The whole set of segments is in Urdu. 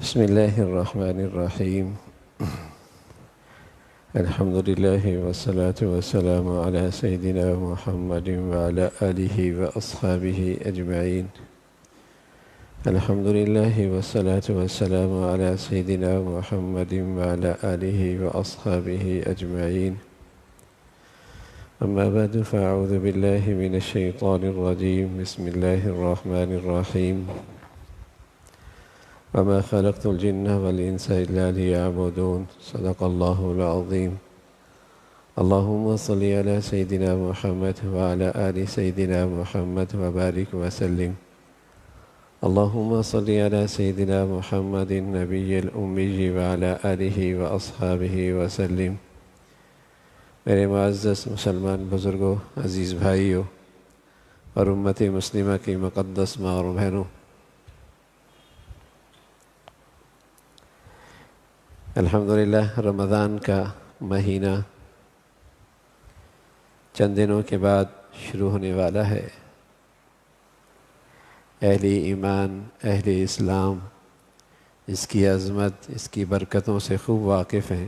بسم الله الرحمن الرحيم. الحمد لله والصلاة والسلام على سيدنا محمد وعلى آله وأصحابه أجمعين. الحمد لله والصلاة والسلام على سيدنا محمد وعلى آله وأصحابه أجمعين. أما بعد فأعوذ بالله من الشيطان الرجيم. بسم الله الرحمن الرحيم. وما خلقت الجن والإنس إلا ليعبدون. صدق الله العظيم. اللهم صل على سيدنا محمد وعلى آل سيدنا محمد وبارك وسلم. اللهم صل على سيدنا محمد النبي الأمي وعلى آله وأصحابه وسلم. میرے معزز مسلمان بزرگوں، عزیز بھائیوں اور امت مسلمہ کی مقدس ماں اور بہنوں، الحمدللہ رمضان کا مہینہ چند دنوں کے بعد شروع ہونے والا ہے۔ اہل ایمان، اہل اسلام اس کی عظمت، اس کی برکتوں سے خوب واقف ہیں۔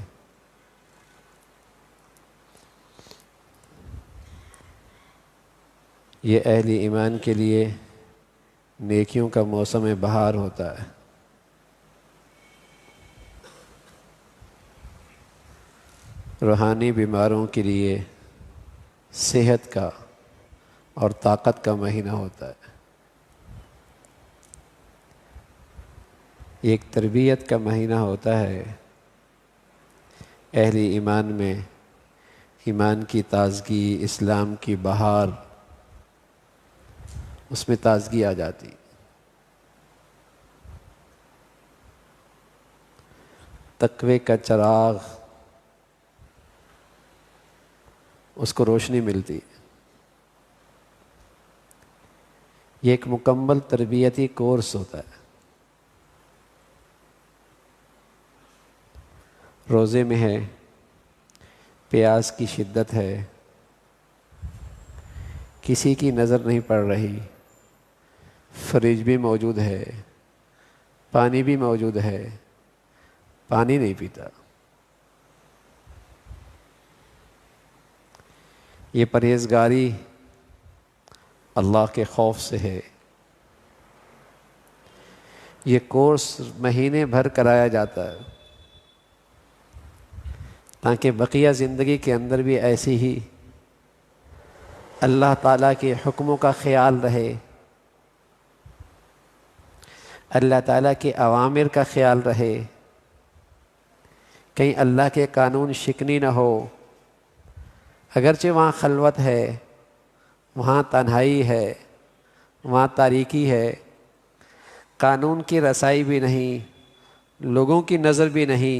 یہ اہل ایمان کے لیے نیکیوں کا موسم بہار ہوتا ہے۔ روحانی بیماروں کے لیے صحت کا اور طاقت کا مہینہ ہوتا ہے۔ ایک تربیت کا مہینہ ہوتا ہے۔ اہل ایمان میں ایمان کی تازگی، اسلام کی بہار، اس میں تازگی آ جاتی۔ تقوی کا چراغ، اس کو روشنی ملتی۔ یہ ایک مکمل تربیتی کورس ہوتا ہے۔ روزے میں ہے، پیاس کی شدت ہے، کسی کی نظر نہیں پڑ رہی، فریج بھی موجود ہے، پانی بھی موجود ہے، پانی نہیں پیتا۔ یہ پرہیزگاری اللہ کے خوف سے ہے۔ یہ کورس مہینے بھر کرایا جاتا ہے تاکہ بقیہ زندگی کے اندر بھی ایسی ہی اللہ تعالیٰ کے حکموں کا خیال رہے، اللہ تعالیٰ کے اوامر کا خیال رہے، کہیں اللہ کے قانون شکنی نہ ہو۔ اگرچہ وہاں خلوت ہے، وہاں تنہائی ہے، وہاں تاریکی ہے، قانون کی رسائی بھی نہیں، لوگوں کی نظر بھی نہیں،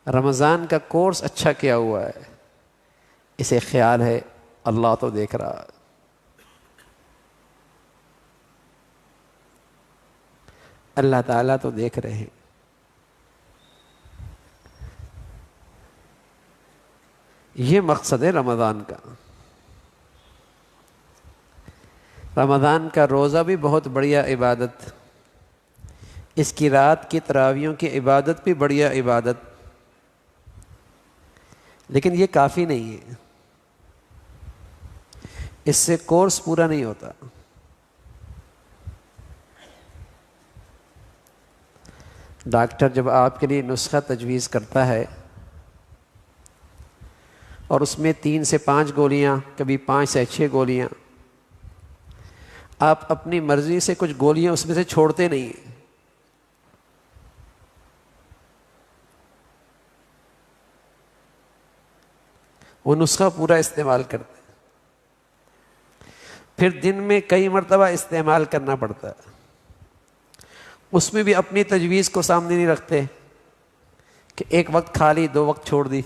رمضان کا کورس اچھا کیا ہوا ہے، اسے خیال ہے اللہ تو دیکھ رہا، اللہ تعالیٰ تو دیکھ رہے ہیں۔ یہ مقصد ہے رمضان کا۔ رمضان کا روزہ بھی بہت بڑھیا عبادت، اس کی رات کی تراویحوں کی عبادت بھی بڑھیا عبادت، لیکن یہ کافی نہیں ہے، اس سے کورس پورا نہیں ہوتا۔ ڈاکٹر جب آپ کے لیے نسخہ تجویز کرتا ہے اور اس میں 3 سے 5 گولیاں، کبھی 5 سے 6 گولیاں، آپ اپنی مرضی سے کچھ گولیاں اس میں سے چھوڑتے نہیں ہیں، وہ نسخہ پورا استعمال کرتے ہیں، پھر دن میں کئی مرتبہ استعمال کرنا پڑتا ہے، اس میں بھی اپنی تجویز کو سامنے نہیں رکھتے کہ ایک وقت کھا لی، 2 وقت چھوڑ دی۔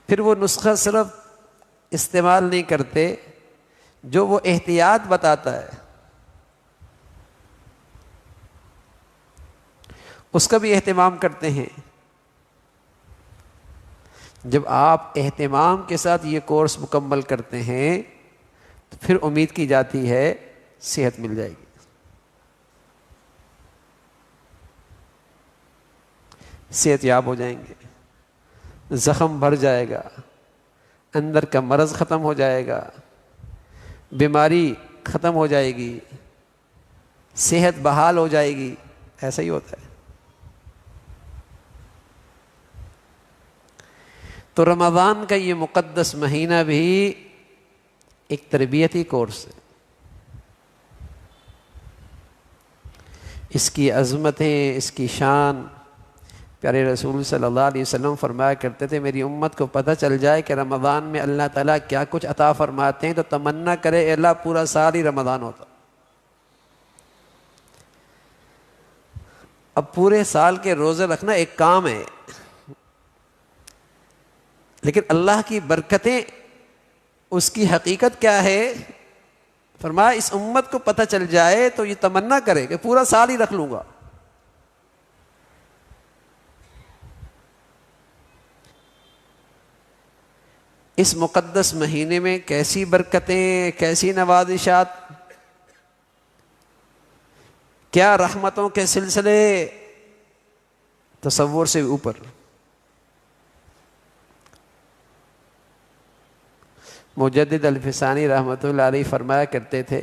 پھر وہ نسخہ صرف استعمال نہیں کرتے، جو وہ احتیاط بتاتا ہے اس کا بھی اہتمام کرتے ہیں۔ جب آپ اہتمام کے ساتھ یہ کورس مکمل کرتے ہیں تو پھر امید کی جاتی ہے صحت مل جائے گی۔ صحت یاب ہو جائیں گے، زخم بھر جائے گا، اندر کا مرض ختم ہو جائے گا، بیماری ختم ہو جائے گی، صحت بحال ہو جائے گی. ایسا ہی ہوتا ہے. تو رمضان کا یہ مقدس مہینہ بھی ایک تربیتی کورس ہے. اس کی عظمتیں، اس کی شان، پیارے رسول صلی اللہ علیہ وسلم فرمایا کرتے تھے میری امت کو پتہ چل جائے کہ رمضان میں اللہ تعالیٰ کیا کچھ عطا فرماتے ہیں تو تمنا کرے اے اللہ پورا سال ہی رمضان ہوتا. اب پورے سال کے روزے رکھنا ایک کام ہے، لیکن اللہ کی برکتیں، اس کی حقیقت کیا ہے؟ فرمایا اس امت کو پتہ چل جائے تو یہ تمنا کرے کہ پورا سال ہی رکھ لوں گا. اس مقدس مہینے میں کیسی برکتیں، کیسی نوازشات، کیا رحمتوں کے سلسلے تصور سے اوپر. مجدد الفسانی رحمۃ اللہ علیہ فرمایا کرتے تھے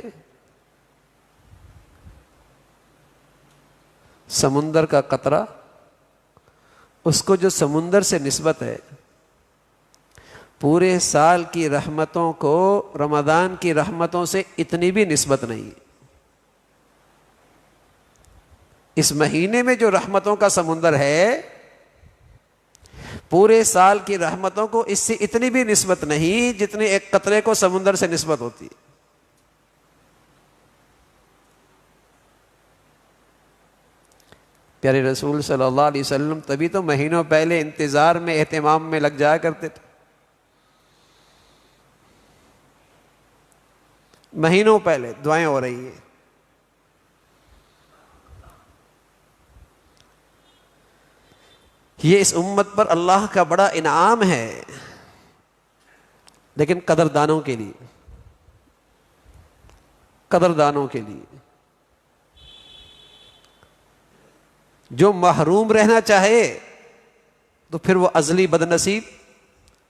سمندر کا قطرہ، اس کو جو سمندر سے نسبت ہے، پورے سال کی رحمتوں کو رمضان کی رحمتوں سے اتنی بھی نسبت نہیں. اس مہینے میں جو رحمتوں کا سمندر ہے، پورے سال کی رحمتوں کو اس سے اتنی بھی نسبت نہیں جتنی ایک قطرے کو سمندر سے نسبت ہوتی ہے. پیارے رسول صلی اللہ علیہ وسلم تبھی تو مہینوں پہلے انتظار میں، اہتمام میں لگ جایا کرتے تھے. مہینوں پہلے دعائیں ہو رہی ہیں. یہ اس امت پر اللہ کا بڑا انعام ہے، لیکن قدردانوں کے لیے، قدردانوں کے لیے. جو محروم رہنا چاہے تو پھر وہ ازلی بدنصیب.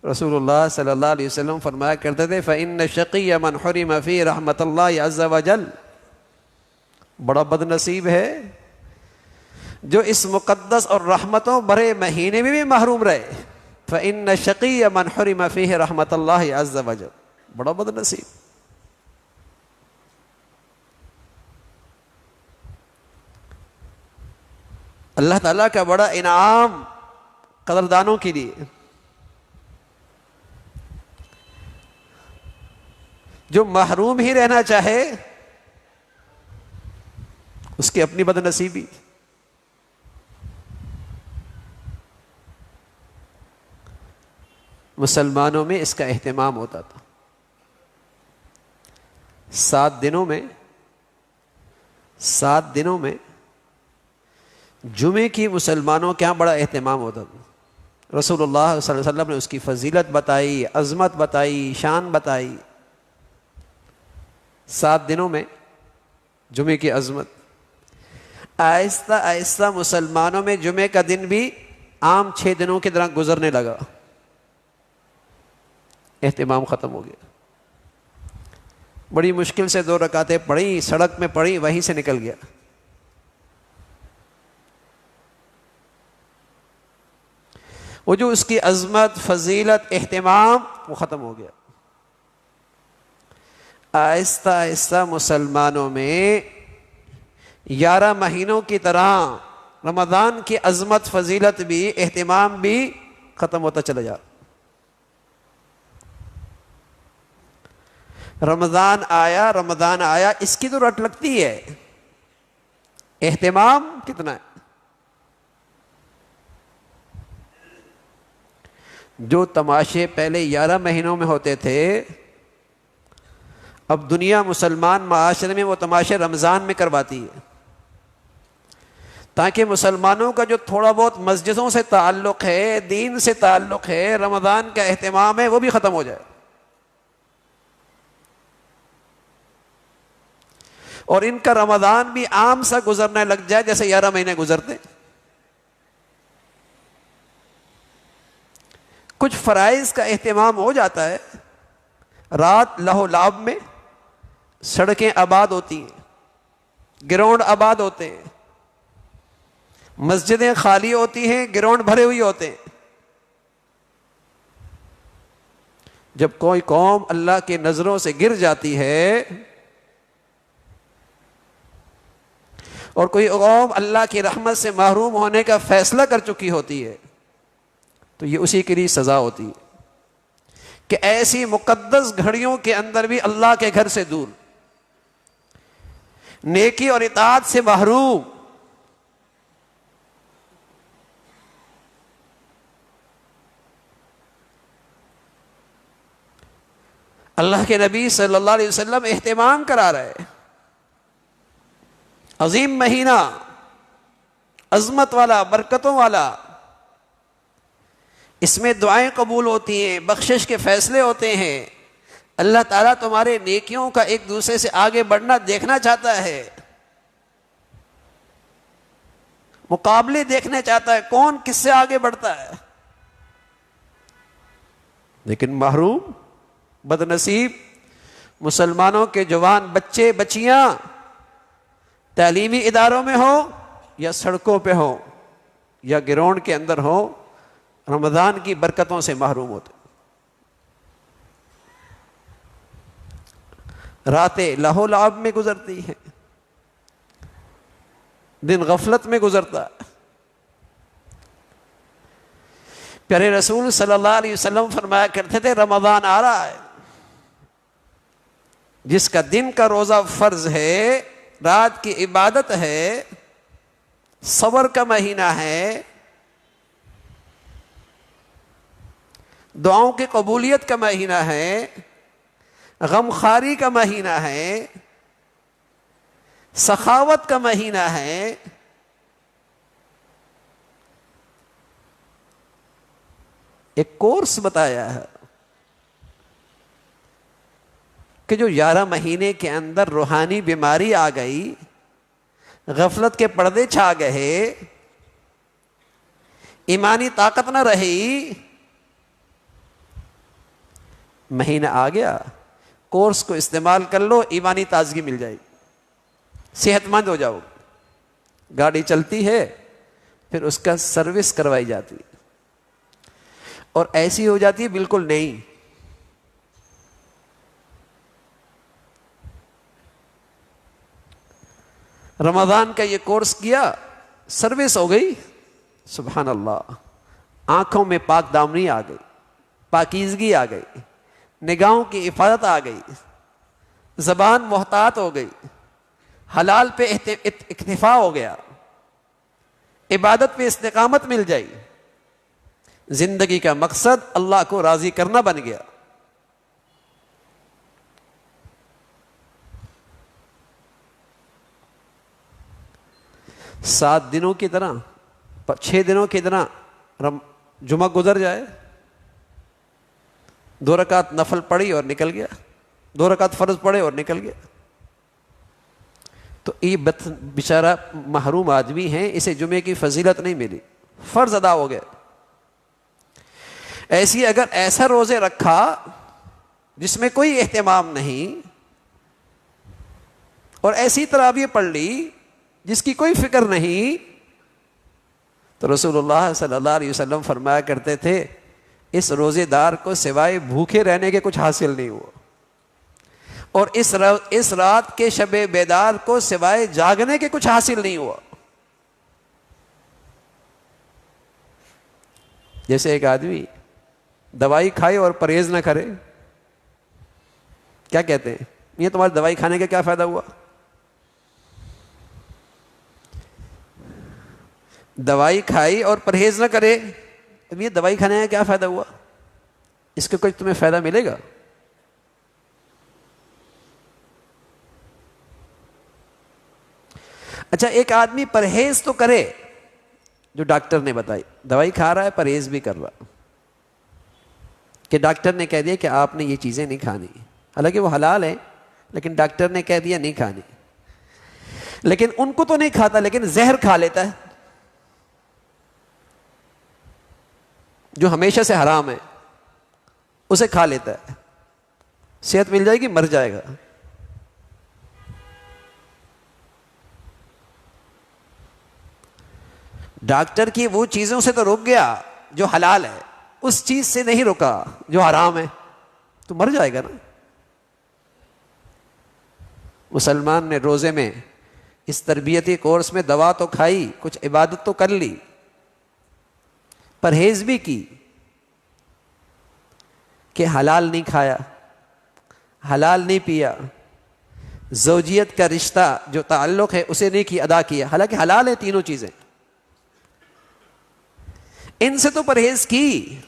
رسول اللہ صلی اللہ علیہ وسلم فرمایا کرتے تھے فَإِنَّ الشَّقِيَّ مَنْ حُرِمَ فِي رَحْمَةَ اللَّهِ عَزَّ وَجَلَّ. بڑا بدنصیب ہے جو اس مقدس اور رحمتوں بھرے مہینے میں بھی محروم رہے. فَإِنَّ الشَّقِيَّ مَنْ حُرِمَ فِيهِ رَحْمَةَ اللَّهِ عَزَّ وَجَلَّ. بڑا بدنصیب. اللہ تعالیٰ کا بڑا انعام قدردانوں کے لیے. جو محروم ہی رہنا چاہے اس کی اپنی بدنصیبی. مسلمانوں میں اس کا اہتمام ہوتا تھا. 7 دنوں میں جمعے کی مسلمانوں کے یہاں بڑا اہتمام ہوتا تھا. رسول اللہ صلی اللہ علیہ وسلم نے اس کی فضیلت بتائی، عظمت بتائی، شان بتائی. 7 دنوں میں جمعے کی عظمت. آہستہ آہستہ مسلمانوں میں جمعے کا دن بھی عام 6 دنوں کی طرح گزرنے لگا. اہتمام ختم ہو گیا. بڑی مشکل سے 2 رکعتیں پڑھی، سڑک میں پڑھی، وہیں سے نکل گیا. وہ جو اس کی عظمت، فضیلت، اہتمام وہ ختم ہو گیا. آہستہ آہستہ مسلمانوں میں 11 مہینوں کی طرح رمضان کی عظمت، فضیلت بھی، اہتمام بھی ختم ہوتا چلا جا. رمضان آیا اس کی تو رٹ لگتی ہے، اہتمام کتنا ہے. جو تماشے پہلے 11 مہینوں میں ہوتے تھے، اب دنیا مسلمان معاشرے میں وہ تماشے رمضان میں کرواتی ہے، تاکہ مسلمانوں کا جو تھوڑا بہت مسجدوں سے تعلق ہے، دین سے تعلق ہے، رمضان کا اہتمام ہے، وہ بھی ختم ہو جائے. اور ان کا رمضان بھی عام سا گزرنے لگ جائے جیسے 11 مہینے گزرتے. کچھ فرائض کا اہتمام ہو جاتا ہے، رات لہو لعب میں سڑکیں آباد ہوتی ہیں، گراؤنڈ آباد ہوتے ہیں، مسجدیں خالی ہوتی ہیں، گراؤنڈ بھرے ہوئے ہوتے ہیں۔ جب کوئی قوم اللہ کی نظروں سے گر جاتی ہے اور کوئی قوم اللہ کی رحمت سے محروم ہونے کا فیصلہ کر چکی ہوتی ہے تو یہ اسی کے لیے سزا ہوتی ہے کہ ایسی مقدس گھڑیوں کے اندر بھی اللہ کے گھر سے دور، نیکی اور اطاعت سے محروم، اللہ کے نبی صلی اللہ علیہ وسلم اہتمام کرا رہے، عظیم مہینہ، عظمت والا، برکتوں والا، اس میں دعائیں قبول ہوتی ہیں، بخشش کے فیصلے ہوتے ہیں، اللہ تعالیٰ تمہارے نیکیوں کا ایک دوسرے سے آگے بڑھنا دیکھنا چاہتا ہے، مقابلے دیکھنا چاہتا ہے، کون کس سے آگے بڑھتا ہے۔ لیکن محروم، بد نصیب مسلمانوں کے جوان بچے بچیاں تعلیمی اداروں میں ہوں یا سڑکوں پہ ہوں یا گراؤنڈ کے اندر ہوں، رمضان کی برکتوں سے محروم ہوتے، راتیں لہو لعب میں گزرتی ہیں، دن غفلت میں گزرتا ہے۔ پیارے رسول صلی اللہ علیہ وسلم فرمایا کرتے تھے رمضان آ رہا ہے، جس کا دن کا روزہ فرض ہے، رات کی عبادت ہے، صبر کا مہینہ ہے، دعاؤں کی قبولیت کا مہینہ ہے، غم خواری کا مہینہ ہے، سخاوت کا مہینہ ہے، ایک کورس بتایا ہے کہ جو 11 مہینے کے اندر روحانی بیماری آ گئی، غفلت کے پردے چھا گئے، ایمانی طاقت نہ رہی، مہینہ آ گیا، کورس کو استعمال کر لو، ایمانی تازگی مل جائے، صحت مند ہو جاؤ۔ گاڑی چلتی ہے پھر اس کا سروس کروائی جاتی اور ایسی ہو جاتی ہے بالکل نہیں۔ رمضان کا یہ کورس کیا، سروس ہو گئی، سبحان اللہ، آنکھوں میں پاک دامنی آ گئی، پاکیزگی آ گئی، نگاہوں کی حفاظت آ گئی، زبان محتاط ہو گئی، حلال پہ اکتفا ہو گیا، عبادت پہ استقامت مل جائی، زندگی کا مقصد اللہ کو راضی کرنا بن گیا۔ سات دنوں کی طرح، 6 دنوں کی طرح جمعہ گزر جائے، 2 رکعت نفل پڑھی اور نکل گیا، 2 رکعت فرض پڑھے اور نکل گیا، تو یہ بیچارہ محروم آدمی ہیں، اسے جمعے کی فضیلت نہیں ملی، فرض ادا ہو گئے۔ ایسی اگر ایسا روزے رکھا جس میں کوئی اہتمام نہیں اور ایسی تراویح پڑھ لی جس کی کوئی فکر نہیں، تو رسول اللہ صلی اللہ علیہ وسلم فرمایا کرتے تھے اس روزے دار کو سوائے بھوکے رہنے کے کچھ حاصل نہیں ہوا، اور اس رات کے شب بیدار کو سوائے جاگنے کے کچھ حاصل نہیں ہوا۔ جیسے ایک آدمی دوائی کھائے اور پرہیز نہ کرے، کیا کہتے ہیں؟ یہ تمہاری دوائی کھانے کا کیا فائدہ ہوا؟ دوائی کھائی اور پرہیز نہ کرے، اب یہ دوائی کھانے کا کیا فائدہ ہوا؟ اس کا کوئی تمہیں فائدہ ملے گا؟ اچھا، ایک آدمی پرہیز تو کرے جو ڈاکٹر نے بتائی، دوائی کھا رہا ہے، پرہیز بھی کر رہا، کہ ڈاکٹر نے کہہ دیا کہ آپ نے یہ چیزیں نہیں کھانی، حالانکہ وہ حلال ہیں لیکن ڈاکٹر نے کہہ دیا نہیں کھانی، لیکن ان کو تو نہیں کھاتا لیکن زہر کھا لیتا ہے جو ہمیشہ سے حرام ہے۔ اسے کھا لیتا ہے، صحت مل جائے گی، مر جائے گا۔ ڈاکٹر کی وہ چیزوں سے تو روک گیا جو حلال ہے، اس چیز سے نہیں روکا جو حرام ہے، تو مر جائے گا نا۔ مسلمان نے روزے میں اس تربیتی کورس میں دوا تو کھائی، کچھ عبادت تو کر لی، پرہیز بھی کی کہ حلال نہیں کھایا، حلال نہیں پیا، زوجیت کا رشتہ جو تعلق ہے اسے نہیں ادا کیا، حالانکہ حلال ہے تینوں چیزیں، ان سے تو پرہیز کی،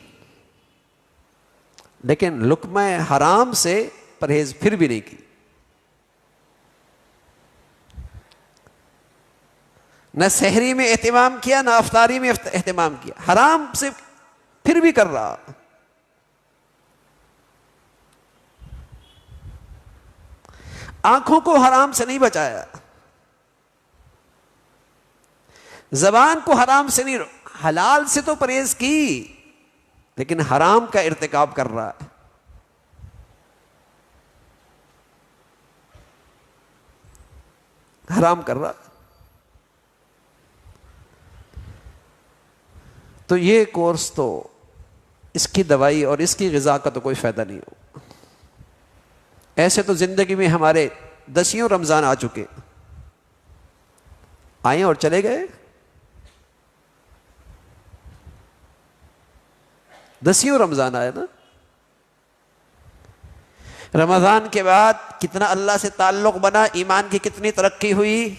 لیکن لقمہ حرام سے پرہیز پھر بھی نہیں کی۔ نہ سحری میں اہتمام کیا، نہ افطاری میں اہتمام کیا، حرام سے پھر بھی کر رہا۔ آنکھوں کو حرام سے نہیں بچایا، زبان کو حرام سے نہیں، حلال سے تو پرہیز کی، لیکن حرام کا ارتکاب کر رہا ہے۔ حرام کر رہا، تو یہ کورس تو اس کی دوائی اور اس کی غذا کا تو کوئی فائدہ نہیں ہو۔ ایسے تو زندگی میں ہمارے 10 رمضان آ چکے، آئے اور چلے گئے، 10 رمضان آئے نا۔ رمضان کے بعد کتنا اللہ سے تعلق بنا، ایمان کی کتنی ترقی ہوئی۔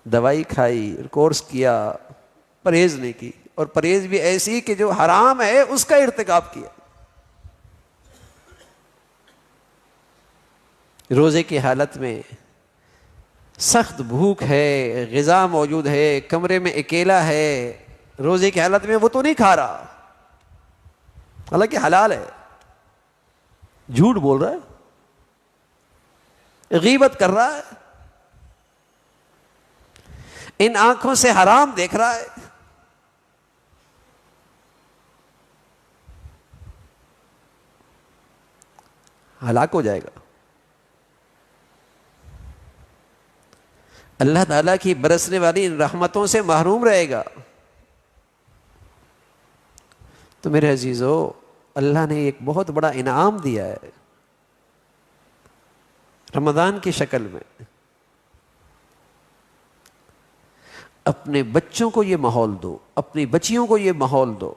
دوائی کھائی، کورس کیا، پرہیز نہیں کی، اور پرہیز بھی ایسی کہ جو حرام ہے اس کا ارتکاب کیا۔ روزے کی حالت میں سخت بھوک ہے، غذا موجود ہے، کمرے میں اکیلا ہے، روزے کی حالت میں وہ تو نہیں کھا رہا، حالانکہ حلال ہے، جھوٹ بول رہا ہے، غیبت کر رہا ہے، ان آنکھوں سے حرام دیکھ رہا ہے۔ ہلاک ہو جائے گا۔ اللہ تعالیٰ کی برسنے والی ان رحمتوں سے محروم رہے گا۔ تو میرے عزیزو، اللہ نے ایک بہت بڑا انعام دیا ہے رمضان کی شکل میں۔ اپنے بچوں کو یہ ماحول دو، اپنی بچیوں کو یہ ماحول دو۔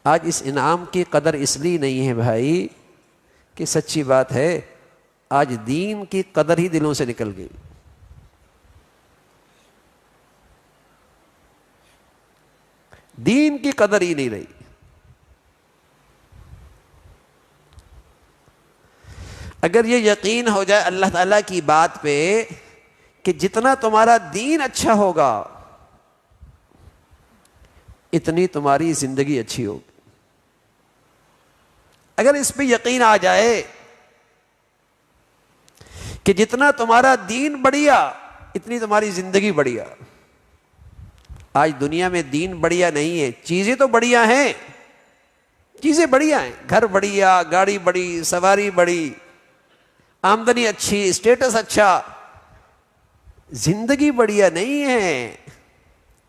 آج اس انعام کی قدر اس لیے نہیں ہے بھائی کہ سچی بات ہے، آج دین کی قدر ہی دلوں سے نکل گئی۔ دین کی قدر ہی نہیں رہی۔ اگر یہ یقین ہو جائے اللہ تعالیٰ کی بات پہ کہ جتنا تمہارا دین اچھا ہوگا اتنی تمہاری زندگی اچھی ہوگی، اگر اس پہ یقین آ جائے کہ جتنا تمہارا دین بڑھیا اتنی تمہاری زندگی بڑھیا۔ آج دنیا میں دین بڑھیا نہیں ہے، چیزیں تو بڑھیا ہیں، چیزیں بڑھیا ہیں، گھر بڑھیا، گاڑی بڑی، سواری بڑی، آمدنی اچھی، اسٹیٹس اچھا، زندگی بڑھیا نہیں ہے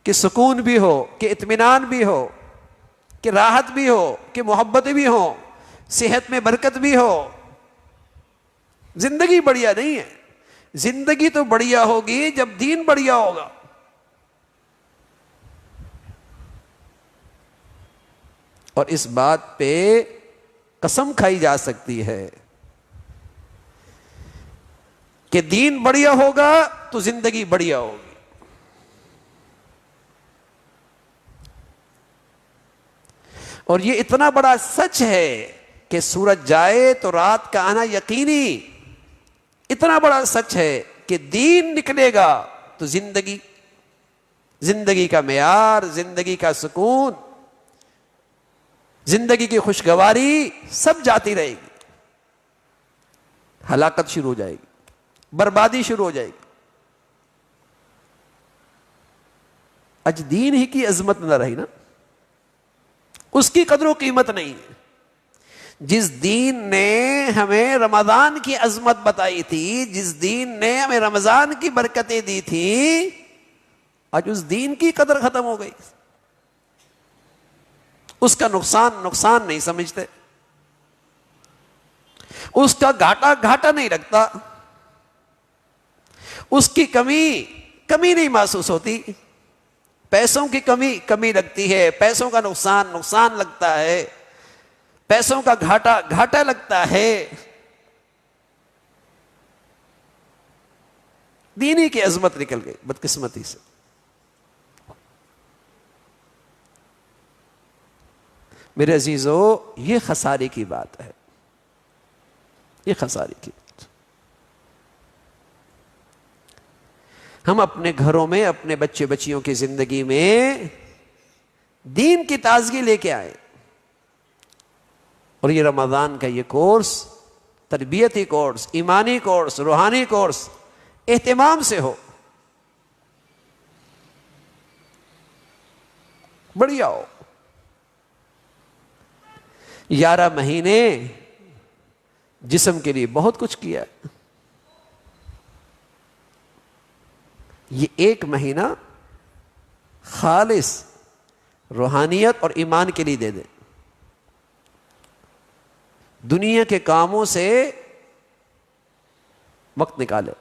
کہ سکون بھی ہو، کہ اطمینان بھی ہو، کہ راحت بھی ہو، کہ محبت بھی ہو، صحت میں برکت بھی ہو۔ زندگی بڑھیا نہیں ہے۔ زندگی تو بڑھیا ہوگی جب دین بڑھیا ہوگا۔ اور اس بات پہ قسم کھائی جا سکتی ہے کہ دین بڑھیا ہوگا تو زندگی بڑھیا ہوگی۔ اور یہ اتنا بڑا سچ ہے کہ سورج جائے تو رات کا آنا یقینی، اتنا بڑا سچ ہے کہ دین نکلے گا تو زندگی کا معیار، زندگی کا سکون، زندگی کی خوشگواری سب جاتی رہے گی، ہلاکت شروع ہو جائے گی۔ بربادی شروع ہو جائے گی. اج دین ہی کی عظمت نہ رہی نا, اس کی قدر و قیمت نہیں ہے. جس دین نے ہمیں رمضان کی عظمت بتائی تھی, جس دین نے ہمیں رمضان کی برکتیں دی تھی, آج اس دین کی قدر ختم ہو گئی. اس کا نقصان نہیں سمجھتے, اس کا گھاٹا نہیں رکھتا, اس کی کمی نہیں محسوس ہوتی. پیسوں کی کمی لگتی ہے, پیسوں کا نقصان لگتا ہے, پیسوں کا گھاٹا لگتا ہے. دینی کی عظمت نکل گئی بدقسمتی سے. میرے عزیزو, یہ خسارے کی بات ہے, یہ خسارے کی بات. ہم اپنے گھروں میں, اپنے بچے بچیوں کی زندگی میں دین کی تازگی لے کے آئے, اور یہ رمضان کا یہ کورس, تربیتی کورس, ایمانی کورس, روحانی کورس اہتمام سے ہو, بڑھیا ہو. 11 مہینے جسم کے لیے بہت کچھ کیا, یہ 1 مہینہ خالص روحانیت اور ایمان کے لیے دے دیں. دنیا کے کاموں سے وقت نکالے,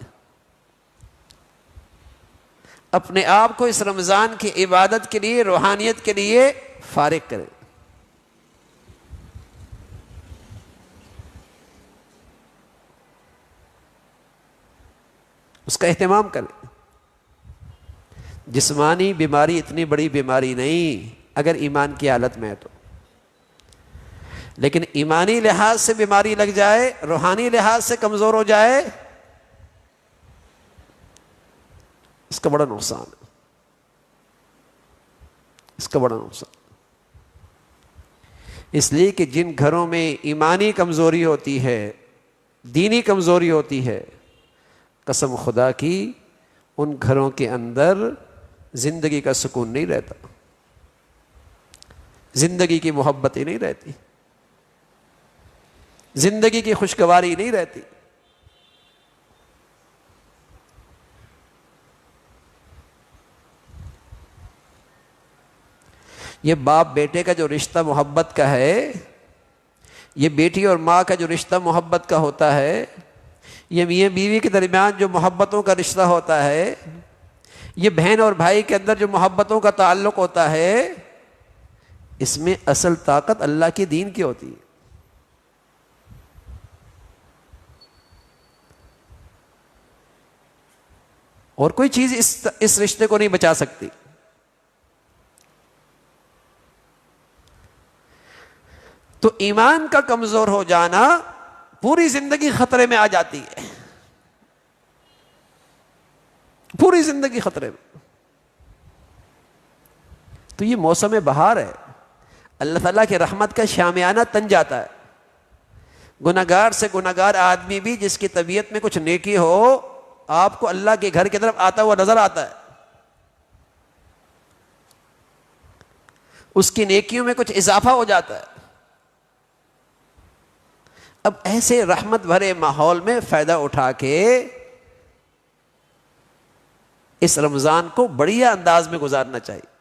اپنے آپ کو اس رمضان کی عبادت کے لیے, روحانیت کے لیے فارغ کریں. اس کا اہتمام کریں. جسمانی بیماری اتنی بڑی بیماری نہیں اگر ایمان کی حالت میں ہے تو, لیکن ایمانی لحاظ سے بیماری لگ جائے, روحانی لحاظ سے کمزور ہو جائے, اس کا بڑا نقصان ہے, اس کا بڑا نقصان. اس لیے کہ جن گھروں میں ایمانی کمزوری ہوتی ہے, دینی کمزوری ہوتی ہے, قسم خدا کی ان گھروں کے اندر زندگی کا سکون نہیں رہتا, زندگی کی محبت ہی نہیں رہتی, زندگی کی خوشگواری نہیں رہتی. یہ باپ بیٹے کا جو رشتہ محبت کا ہے, یہ بیٹی اور ماں کا جو رشتہ محبت کا ہوتا ہے, یہ میاں بیوی کے درمیان جو محبتوں کا رشتہ ہوتا ہے, یہ بہن اور بھائی کے اندر جو محبتوں کا تعلق ہوتا ہے, اس میں اصل طاقت اللہ کے دین کی ہوتی ہے. اور کوئی چیز اس رشتے کو نہیں بچا سکتی. تو ایمان کا کمزور ہو جانا پوری زندگی خطرے میں آ جاتی ہے, پوری زندگی خطرے میں. تو یہ موسم بہار ہے, اللہ تعالیٰ کی رحمت کا شامیانہ تن جاتا ہے. گناہگار سے گناہگار آدمی بھی جس کی طبیعت میں کچھ نیکی ہو, آپ کو اللہ کے گھر کی طرف آتا ہوا نظر آتا ہے, اس کی نیکیوں میں کچھ اضافہ ہو جاتا ہے. اب ایسے رحمت بھرے ماحول میں فائدہ اٹھا کے اس رمضان کو بڑھیا انداز میں گزارنا چاہیے.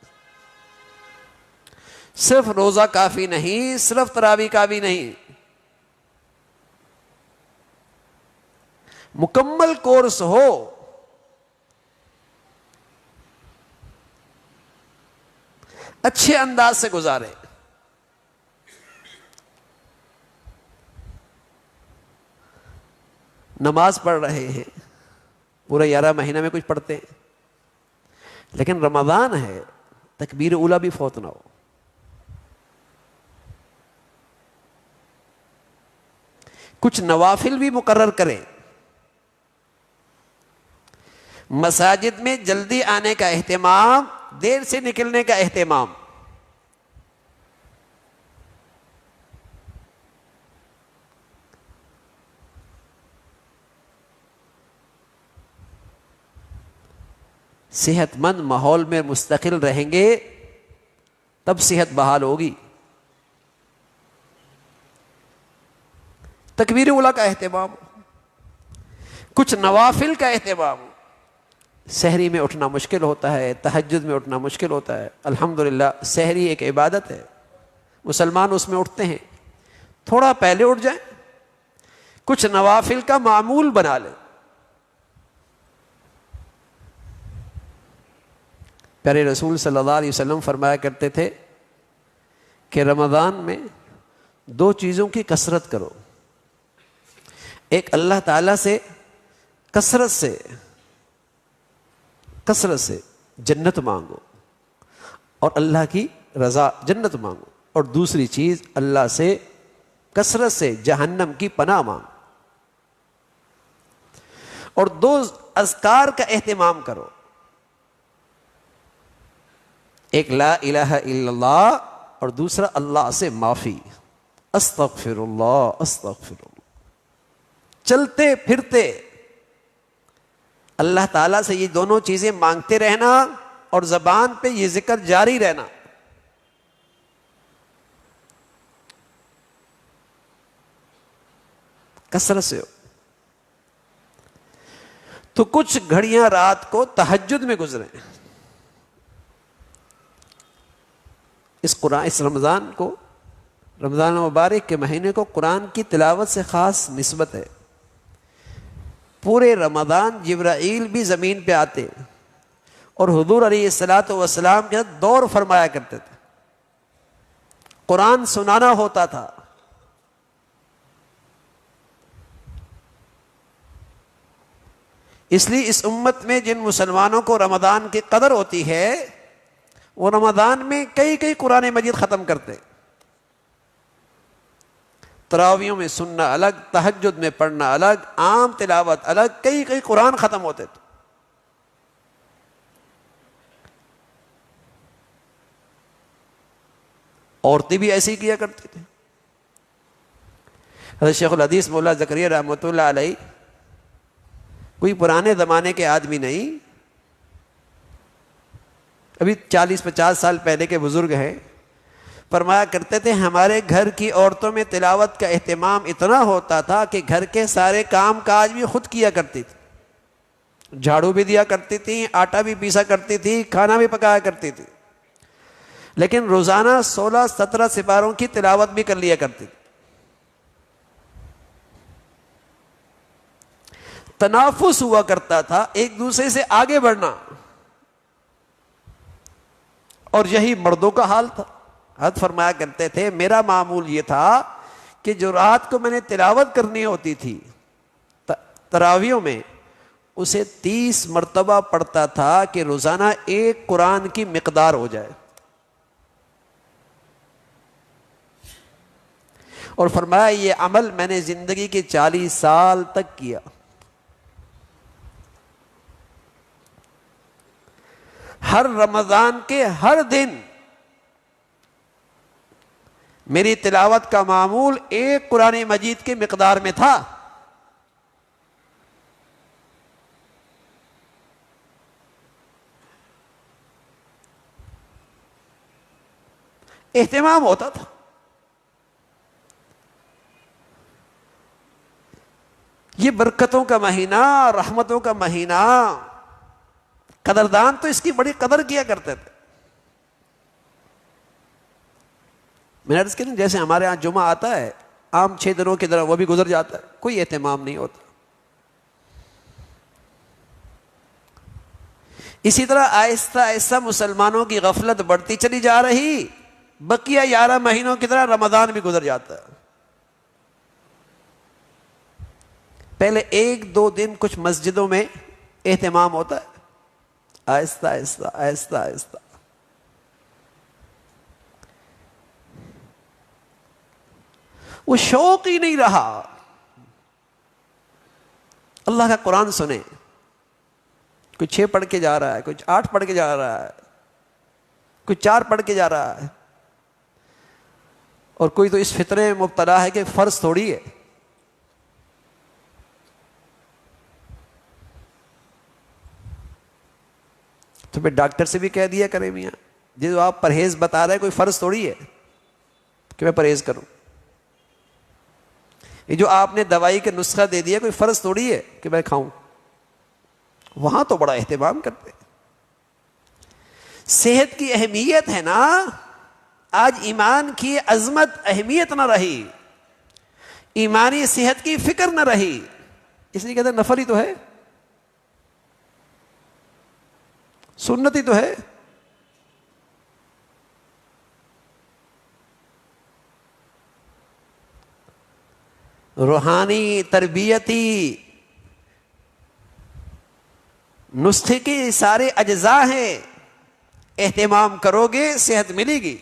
صرف روزہ کافی نہیں, صرف تراویح کافی نہیں, مکمل کورس ہو. اچھے انداز سے گزارے. نماز پڑھ رہے ہیں, پورے 11 مہینہ میں کچھ پڑھتے ہیں, لیکن رمضان ہے, تکبیر اولیٰ بھی فوت نہ ہو. کچھ نوافل بھی مقرر کریں. مساجد میں جلدی آنے کا اہتمام, دیر سے نکلنے کا اہتمام. صحت مند ماحول میں مستقل رہیں گے تب صحت بحال ہوگی. تکبیر اولیٰ کا اہتمام، کچھ نوافل کا اہتمام. سحری میں اٹھنا مشکل ہوتا ہے، تہجد میں اٹھنا مشکل ہوتا ہے. الحمدللہ سحری ایک عبادت ہے، مسلمان اس میں اٹھتے ہیں. تھوڑا پہلے اٹھ جائیں، کچھ نوافل کا معمول بنا لیں. پیارے رسول صلی اللہ علیہ وسلم فرمایا کرتے تھے کہ رمضان میں 2 چیزوں کی کثرت کرو. ایک اللہ تعالیٰ سے کثرت سے جنت مانگو اور اللہ کی رضا جنت مانگو، اور دوسری چیز اللہ سے کثرت سے جہنم کی پناہ مانگو. اور 2 اذکار کا اہتمام کرو، ایک لا الہ الا اللہ اور دوسرا اللہ سے معافی. استغفر اللہ استغفر اللہ. چلتے پھرتے اللہ تعالیٰ سے یہ دونوں چیزیں مانگتے رہنا اور زبان پہ یہ ذکر جاری رہنا. کثرت سے ہو تو کچھ گھڑیاں رات کو تہجد میں گزریں. اس رمضان مبارک کے مہینے کو قرآن کی تلاوت سے خاص نسبت ہے. پورے رمضان جبرائیل بھی زمین پہ آتے اور حضور علیہ الصلاۃ والسلام کے ساتھ دور فرمایا کرتے تھے. قرآن سنانا ہوتا تھا. اس لیے اس امت میں جن مسلمانوں کو رمضان کی قدر ہوتی ہے وہ رمضان میں کئی قرآن مجید ختم کرتے. تراویوں میں سننا الگ، تہجد میں پڑھنا الگ، عام تلاوت الگ، کئی قرآن ختم ہوتے تھے. عورتیں بھی ایسے ہی کیا کرتی تھیں. حضرت شیخ الحدیث مولا زکریا رحمۃ اللہ علیہ کوئی پرانے زمانے کے آدمی نہیں، ابھی 40-50 سال پہلے کے بزرگ ہیں. فرمایا کرتے تھے ہمارے گھر کی عورتوں میں تلاوت کا اہتمام اتنا ہوتا تھا کہ گھر کے سارے کام کاج بھی خود کیا کرتی تھی. جھاڑو بھی دیا کرتی تھی، آٹا بھی پیسا کرتی تھی، کھانا بھی پکایا کرتی تھی، لیکن روزانہ 16-17 سپاروں کی تلاوت بھی کر لیا کرتی تھی. تنافس ہوا کرتا تھا، ایک دوسرے سے آگے بڑھنا، اور یہی مردوں کا حال تھا. حضرت فرمایا کرتے تھے میرا معمول یہ تھا کہ جو رات کو میں نے تلاوت کرنی ہوتی تھی تراویوں میں، اسے 30 مرتبہ پڑھتا تھا کہ روزانہ 1 قرآن کی مقدار ہو جائے. اور فرمایا یہ عمل میں نے زندگی کے 40 سال تک کیا. ہر رمضان کے ہر دن میری تلاوت کا معمول 1 قرآن مجید کی مقدار میں تھا. اہتمام ہوتا تھا. یہ برکتوں کا مہینہ، رحمتوں کا مہینہ، قدردان تو اس کی بڑی قدر کیا کرتے تھے. میں نے عرض کیا جیسے ہمارے ہاں جمعہ آتا ہے عام 6 دنوں کی طرح وہ بھی گزر جاتا ہے، کوئی اہتمام نہیں ہوتا. اسی طرح آہستہ آہستہ مسلمانوں کی غفلت بڑھتی چلی جا رہی، بقیہ 11 مہینوں کی طرح رمضان بھی گزر جاتا ہے. پہلے 1-2 دن کچھ مسجدوں میں اہتمام ہوتا ہے، آہستہ آہستہ آہستہ آہستہ وہ شوق ہی نہیں رہا. اللہ کا قرآن سنیں، کوئی 6 پڑھ کے جا رہا ہے، کوئی 8 پڑھ کے جا رہا ہے، کوئی 4 پڑھ کے جا رہا ہے، اور کوئی تو اس فطرے میں مبتلا ہے کہ فرض تھوڑی ہے. تو پھر ڈاکٹر سے بھی کہہ دیا کرے میاں جو آپ پرہیز بتا رہے کوئی فرض تھوڑی ہے کہ میں پرہیز کروں. یہ جو آپ نے دوائی کا نسخہ دے دیا کوئی فرض تھوڑی ہے کہ میں کھاؤں. وہاں تو بڑا اہتمام کرتے. صحت کی اہمیت ہے نا. آج ایمان کی عظمت اہمیت نہ رہی, ایمانی صحت کی فکر نہ رہی, اس لیے کہتے ہیں نفل ہی تو ہے, سنت ہی تو ہے. روحانی تربیتی نسخے کے سارے اجزاء ہیں, اہتمام کرو گے صحت ملے گی.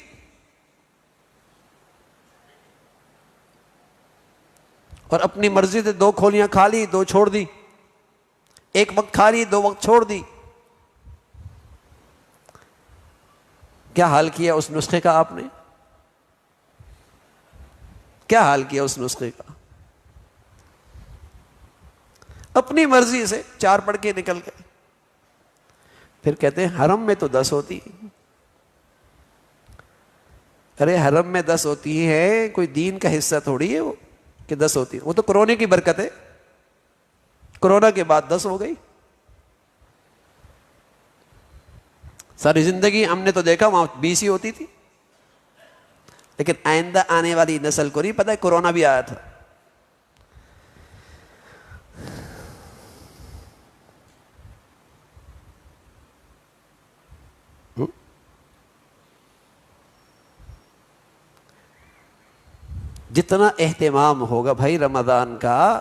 اور اپنی مرضی سے 2 کھولیاں کھا لی 2 چھوڑ دی, 1 وقت کھا لی 2 وقت چھوڑ دی. کیا حال کیا اس نسخے کا آپ نے؟ کیا حال کیا اس نسخے کا؟ اپنی مرضی سے 4 پڑھ کے نکل گئے. پھر کہتے ہیں حرم میں تو 10 ہوتی. ارے حرم میں 10 ہوتی ہے, کوئی دین کا حصہ تھوڑی ہے وہ کہ 10 ہوتی ہے. وہ تو کرونے کی برکت ہے, کرونا کے بعد 10 ہو گئی. ساری زندگی ہم نے تو دیکھا وہاں 20 ہی ہوتی تھی, لیکن آئندہ آنے والی نسل کو نہیں پتہ ہے کرونا بھی آیا تھا. جتنا اہتمام ہوگا بھائی رمضان کا,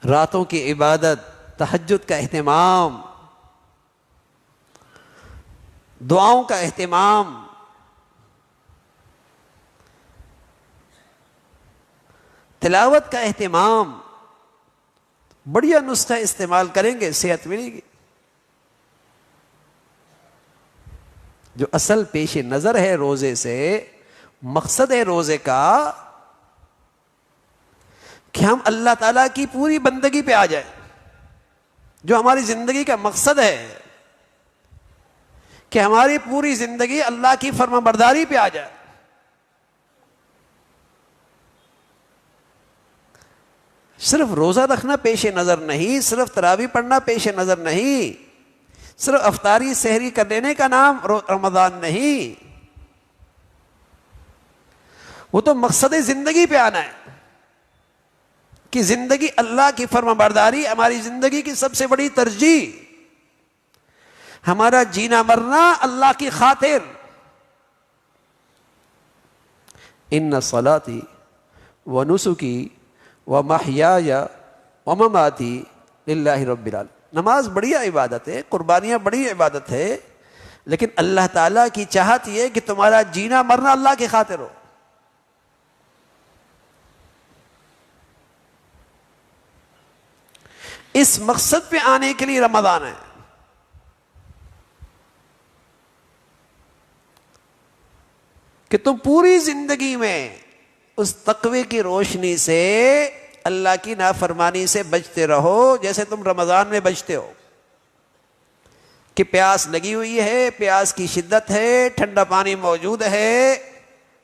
راتوں کی عبادت, تہجد کا اہتمام, دعاؤں کا اہتمام, تلاوت کا اہتمام, بڑھیا نسخہ استعمال کریں گے صحت ملے گی. جو اصل پیش نظر ہے روزے سے, مقصد ہے روزے کا کہ ہم اللہ تعالیٰ کی پوری بندگی پہ آ جائیں. جو ہماری زندگی کا مقصد ہے کہ ہماری پوری زندگی اللہ کی فرما برداری پہ آ جائے. صرف روزہ رکھنا پیش نظر نہیں, صرف تراویح پڑھنا پیش نظر نہیں, صرف افطاری سحری کر لینے کا نام رمضان نہیں. وہ تو مقصد زندگی پہ آنا ہے کہ زندگی اللہ کی فرما برداری ہماری زندگی کی سب سے بڑی ترجیح, ہمارا جینا مرنا اللہ کی خاطر. ان صلاتی و نسکی و محیای و مماتی للہ رب العالمین. نماز بڑی عبادت ہے, قربانیاں بڑی عبادت ہے, لیکن اللہ تعالیٰ کی چاہت یہ کہ تمہارا جینا مرنا اللہ کی خاطر ہو. اس مقصد پہ آنے کے لیے رمضان ہے. کہ تم پوری زندگی میں اس تقوی کی روشنی سے اللہ کی نافرمانی سے بچتے رہو جیسے تم رمضان میں بچتے ہو. کہ پیاس لگی ہوئی ہے, پیاس کی شدت ہے, ٹھنڈا پانی موجود ہے,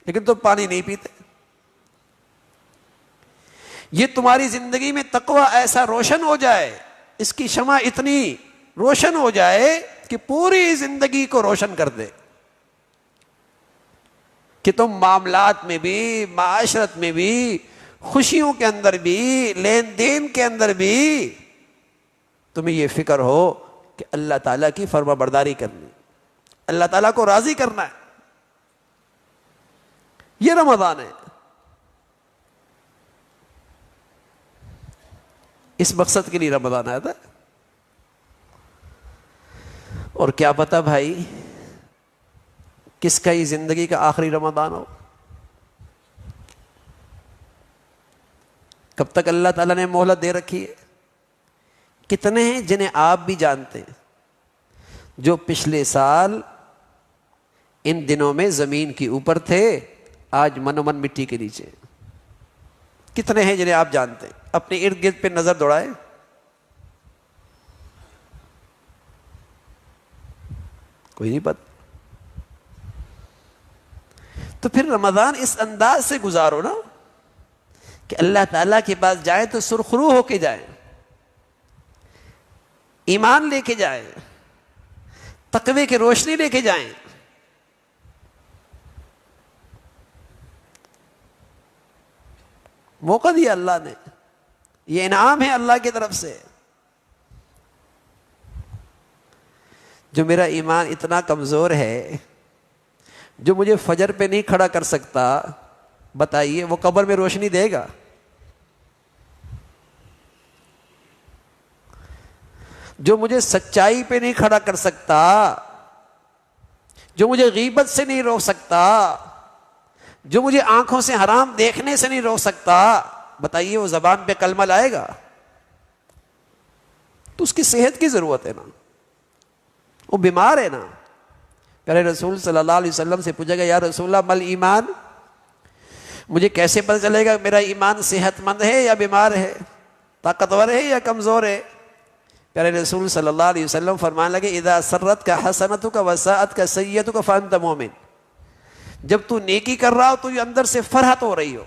لیکن تم پانی نہیں پیتے. یہ تمہاری زندگی میں تقوی ایسا روشن ہو جائے, اس کی شمع اتنی روشن ہو جائے کہ پوری زندگی کو روشن کر دے, کہ تم معاملات میں بھی, معاشرت میں بھی, خوشیوں کے اندر بھی, لین دین کے اندر بھی تمہیں یہ فکر ہو کہ اللہ تعالیٰ کی فرما برداری کرنی, اللہ تعالیٰ کو راضی کرنا ہے. یہ رمضان ہے. اس مقصد کے لیے رمضان آیا تھا. اور کیا پتا بھائی کس کا یہ زندگی کا آخری رمضان ہو, کب تک اللہ تعالیٰ نے مہلت دے رکھی ہے. کتنے ہیں جنہیں آپ بھی جانتے ہیں جو پچھلے سال ان دنوں میں زمین کے اوپر تھے, آج من و من مٹی کے نیچے. کتنے ہیں جنہیں آپ جانتے ہیں؟ اپنے ارد گرد پہ نظر دوڑائیں. کوئی نہیں پتہ. تو پھر رمضان اس انداز سے گزارو نا کہ اللہ تعالیٰ کے پاس جائیں تو سرخرو ہو کے جائیں، ایمان لے کے جائیں، تقوی کی روشنی لے کے جائیں. موقع دیا اللہ نے، یہ انعام ہے اللہ کی طرف سے. جو میرا ایمان اتنا کمزور ہے، جو مجھے فجر پہ نہیں کھڑا کر سکتا، بتائیے وہ قبر میں روشنی دے گا؟ جو مجھے سچائی پہ نہیں کھڑا کر سکتا، جو مجھے غیبت سے نہیں روک سکتا، جو مجھے آنکھوں سے حرام دیکھنے سے نہیں روک سکتا، بتائیے وہ زبان پہ کلمہ لائے گا؟ تو اس کی صحت کی ضرورت ہے نا، وہ بیمار ہے نا. پیارے رسول صلی اللہ علیہ وسلم سے پوچھا گیا یا رسول اللہ مل ایمان، مجھے کیسے پتہ چلے گا میرا ایمان صحت مند ہے یا بیمار ہے، طاقتور ہے یا کمزور ہے؟ پیارے رسول صلی اللہ علیہ وسلم فرمانے لگے اذا سرت کا حسنتک وساءت کا سیئتک فانت مومن. جب تو نیکی کر رہا ہو تو یہ اندر سے فرحت ہو رہی ہو،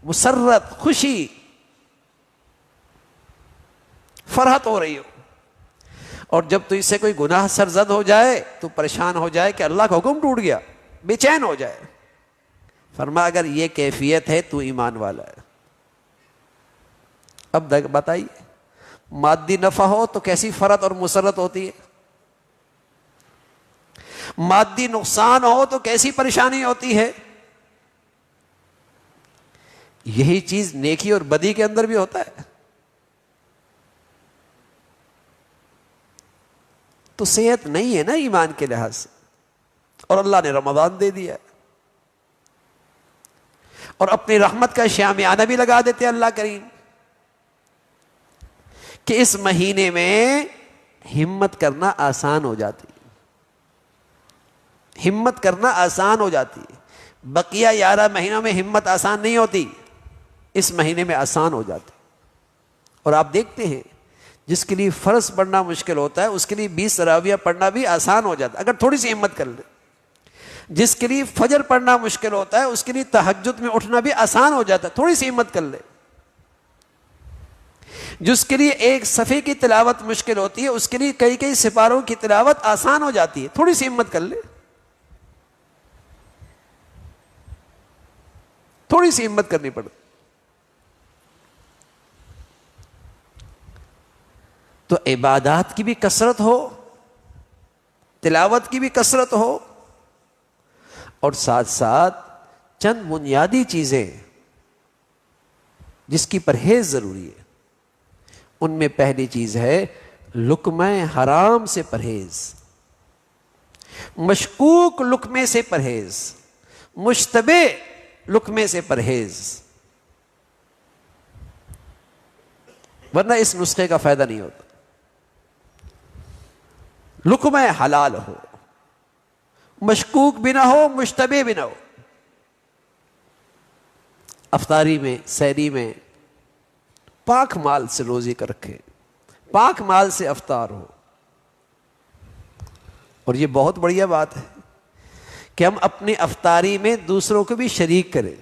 مسرت، خوشی، فرحت ہو رہی ہو. اور جب تو اس سے کوئی گناہ سرزد ہو جائے تو پریشان ہو جائے کہ اللہ کا حکم ٹوٹ گیا، بے چین ہو جائے. فرمایا اگر یہ کیفیت ہے تو ایمان والا ہے. اب بتائیے مادی نفع ہو تو کیسی فرحت اور مسرت ہوتی ہے، مادی نقصان ہو تو کیسی پریشانی ہوتی ہے. یہی چیز نیکی اور بدی کے اندر بھی ہوتا ہے. تو صحت نہیں ہے نا ایمان کے لحاظ سے، اور اللہ نے رمضان دے دیا اور اپنی رحمت کا شامیانہ بھی لگا دیتے اللہ کریم کہ اس مہینے میں ہمت کرنا آسان ہو جاتی ہے، ہمت کرنا آسان ہو جاتی ہے. بقیہ 11 مہینوں میں ہمت آسان نہیں ہوتی، اس مہینے میں آسان ہو جاتی. اور آپ دیکھتے ہیں جس کے لیے فرض پڑھنا مشکل ہوتا ہے اس کے لیے 20 تراویح پڑھنا بھی آسان ہو جاتا ہے اگر تھوڑی سی ہمت کر لے. جس کے لیے فجر پڑھنا مشکل ہوتا ہے اس کے لیے تہجد میں اٹھنا بھی آسان ہو جاتا ہے، تھوڑی سی ہمت کر لے. جس کے لیے ایک صفحے کی تلاوت مشکل ہوتی ہے اس کے لیے کئی سپاروں کی تلاوت آسان ہو جاتی ہے، تھوڑی سی ہمت کر لے، تھوڑی سی ہمت کرنی پڑتی. تو عبادات کی بھی کثرت ہو، تلاوت کی بھی کثرت ہو، اور ساتھ ساتھ چند بنیادی چیزیں جس کی پرہیز ضروری ہے. ان میں پہلی چیز ہے لقمہ حرام سے پرہیز، مشکوک لقمے سے پرہیز، مشتبہ لقمے سے پرہیز، ورنہ اس نسخے کا فائدہ نہیں ہوتا. لقمہ حلال ہو، مشکوک بھی نہ ہو، مشتبہ بھی نہ ہو. افطاری میں، سحری میں پاک مال سے روزی کر رکھے، پاک مال سے افطار ہو. اور یہ بہت بڑھیا بات ہے کہ ہم اپنی افطاری میں دوسروں کو بھی شریک کریں.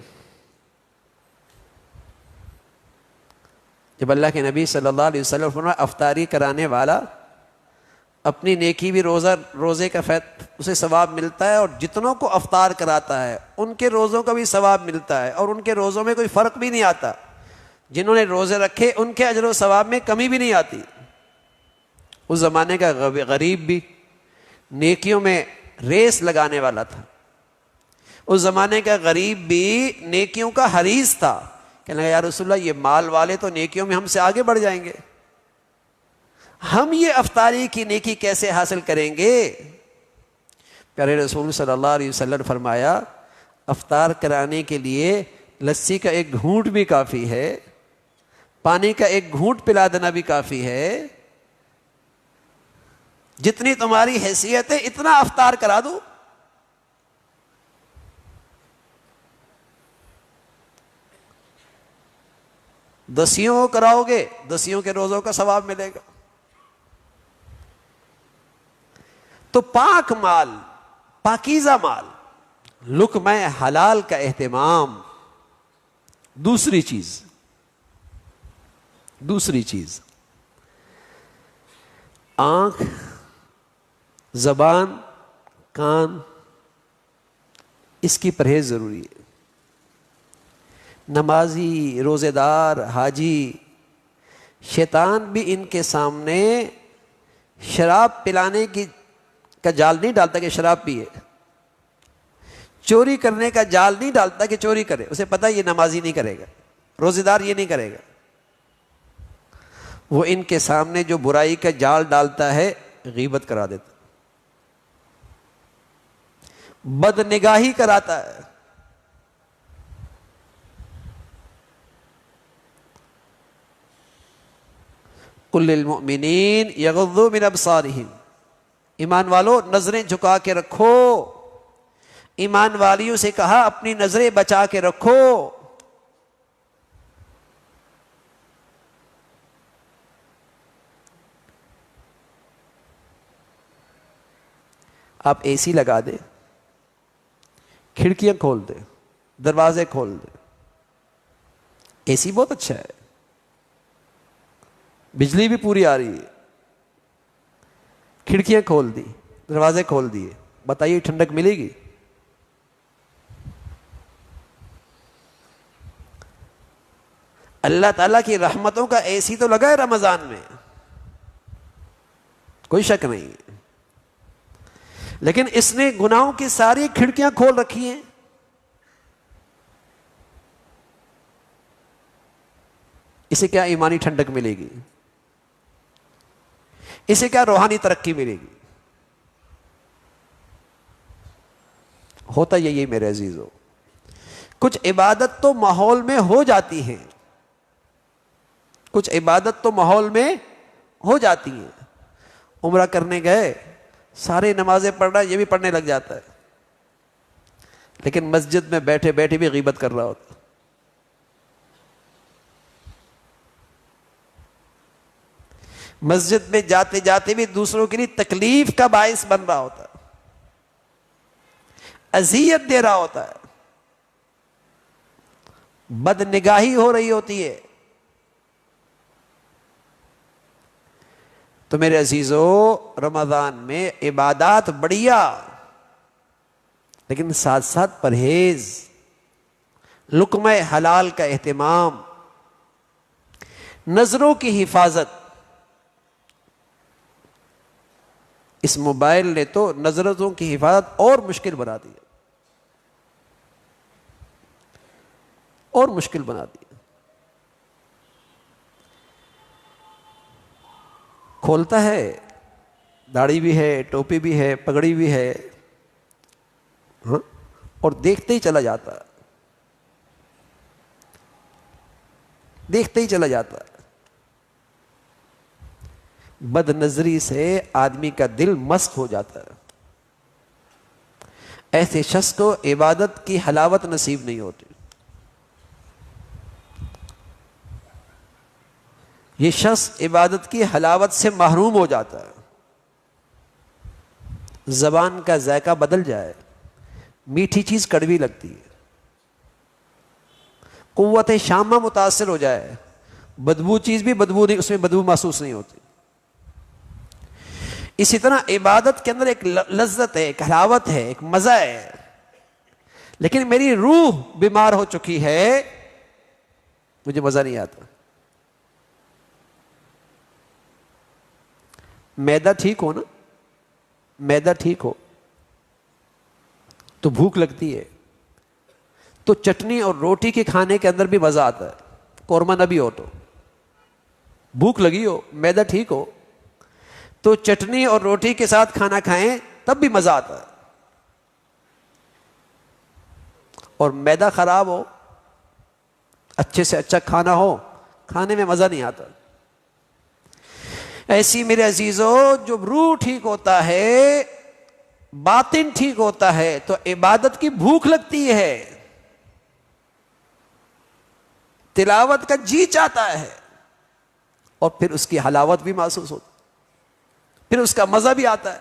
جب اللہ کے نبی صلی اللہ علیہ وسلم فرمایا افطاری کرانے والا اپنی نیکی بھی روزے کا اسے ثواب ملتا ہے، اور جتنوں کو افطار کراتا ہے ان کے روزوں کا بھی ثواب ملتا ہے، اور ان کے روزوں میں کوئی فرق بھی نہیں آتا. جنہوں نے روزے رکھے ان کے اجر و ثواب میں کمی بھی نہیں آتی. اس زمانے کا غریب بھی نیکیوں میں ریس لگانے والا تھا، اس زمانے کا غریب بھی نیکیوں کا حریص تھا. کہنے لگا یا رسول اللہ یہ مال والے تو نیکیوں میں ہم سے آگے بڑھ جائیں گے، ہم یہ افطاری کی نیکی کیسے حاصل کریں گے؟ پیارے رسول صلی اللہ علیہ وسلم نے فرمایا افطار کرانے کے لیے لسی کا ایک گھونٹ بھی کافی ہے، پانی کا ایک گھونٹ پلا دینا بھی کافی ہے. جتنی تمہاری حیثیت ہے اتنا افطار کرا دو. دسیوں کراؤ گے، دسیوں کے روزوں کا ثواب ملے گا. تو پاک مال، پاکیزہ مال، لقمہ حلال کا اہتمام. دوسری چیز آنکھ، زبان، کان، اس کی پرہیز ضروری ہے. نمازی، روزے دار، حاجی، شیطان بھی ان کے سامنے شراب پلانے کا جال نہیں ڈالتا کہ شراب پیے، چوری کرنے کا جال نہیں ڈالتا کہ چوری کرے. اسے پتہ یہ نمازی نہیں کرے گا، روزے دار یہ نہیں کرے گا. وہ ان کے سامنے جو برائی کا جال ڈالتا ہے غیبت کرا دیتا، بد نگاہی کراتا ہے. قل للمؤمنین یغضوا من ابصارہم، ایمان والو نظریں جھکا کے رکھو. ایمان والیوں سے کہا اپنی نظریں بچا کے رکھو. آپ اے سی لگا دیں، کھڑکیاں کھول دیں، دروازے کھول دیں. اے سی بہت اچھا ہے، بجلی بھی پوری آ رہی ہے. کھڑکیاں کھول دی، دروازے کھول دیے، بتائیے ٹھنڈک ملے گی؟ اللہ تعالیٰ کی رحمتوں کا اے سی تو لگا ہے رمضان میں، کوئی شک نہیں، لیکن اس نے گناہوں کی ساری کھڑکیاں کھول رکھی ہیں. اسے کیا ایمانی ٹھنڈک ملے گی؟ اسے کیا روحانی ترقی ملے گی؟ ہوتا یہی میرے عزیزو، کچھ عبادت تو ماحول میں ہو جاتی ہے، کچھ عبادت تو ماحول میں ہو جاتی ہیں. عمرہ کرنے گئے، سارے نمازیں پڑھ رہا ہے، یہ بھی پڑھنے لگ جاتا ہے، لیکن مسجد میں بیٹھے بیٹھے بھی غیبت کر رہا ہوتا. مسجد میں جاتے جاتے بھی دوسروں کے لیے تکلیف کا باعث بن رہا ہوتا ہے، اذیت دے رہا ہوتا ہے، بد نگاہی ہو رہی ہوتی ہے. تو میرے عزیزو، رمضان میں عبادات بڑھیا، لیکن ساتھ ساتھ پرہیز، لقمہ حلال کا اہتمام، نظروں کی حفاظت. اس موبائل نے تو نظروں کی حفاظت اور مشکل بنا دی، اور مشکل بنا دی. کھولتا ہے، داڑھی بھی ہے، ٹوپی بھی ہے، پگڑی بھی ہے، ہاں، اور دیکھتے ہی چلا جاتا ہے، دیکھتے ہی چلا جاتا ہے. بد نظری سے آدمی کا دل مست ہو جاتا ہے. ایسے شخص کو عبادت کی حلاوت نصیب نہیں ہوتی. یہ شخص عبادت کی حلاوت سے محروم ہو جاتا ہے. زبان کا ذائقہ بدل جائے، میٹھی چیز کڑوی لگتی ہے، قوت شامہ متاثر ہو جائے، بدبو چیز بھی بدبو نہیں، اس میں بدبو محسوس نہیں ہوتی. اسی طرح عبادت کے اندر ایک لذت ہے، ایک حلاوت ہے، ایک مزہ ہے، لیکن میری روح بیمار ہو چکی ہے، مجھے مزہ نہیں آتا. معدہ ٹھیک ہو نا، معدہ ٹھیک ہو تو بھوک لگتی ہے، تو چٹنی اور روٹی کے کھانے کے اندر بھی مزہ آتا ہے. قورمہ نبی ہو تو بھوک لگی ہو، معدہ ٹھیک ہو تو چٹنی اور روٹی کے ساتھ کھانا کھائیں تب بھی مزہ آتا ہے. اور معدہ خراب ہو، اچھے سے اچھا کھانا ہو، کھانے میں مزہ نہیں آتا. ایسی میرے عزیزو، جب روح ٹھیک ہوتا ہے، باطن ٹھیک ہوتا ہے، تو عبادت کی بھوک لگتی ہے، تلاوت کا جی چاہتا ہے، اور پھر اس کی حلاوت بھی محسوس ہوتی، پھر اس کا مزہ بھی آتا ہے.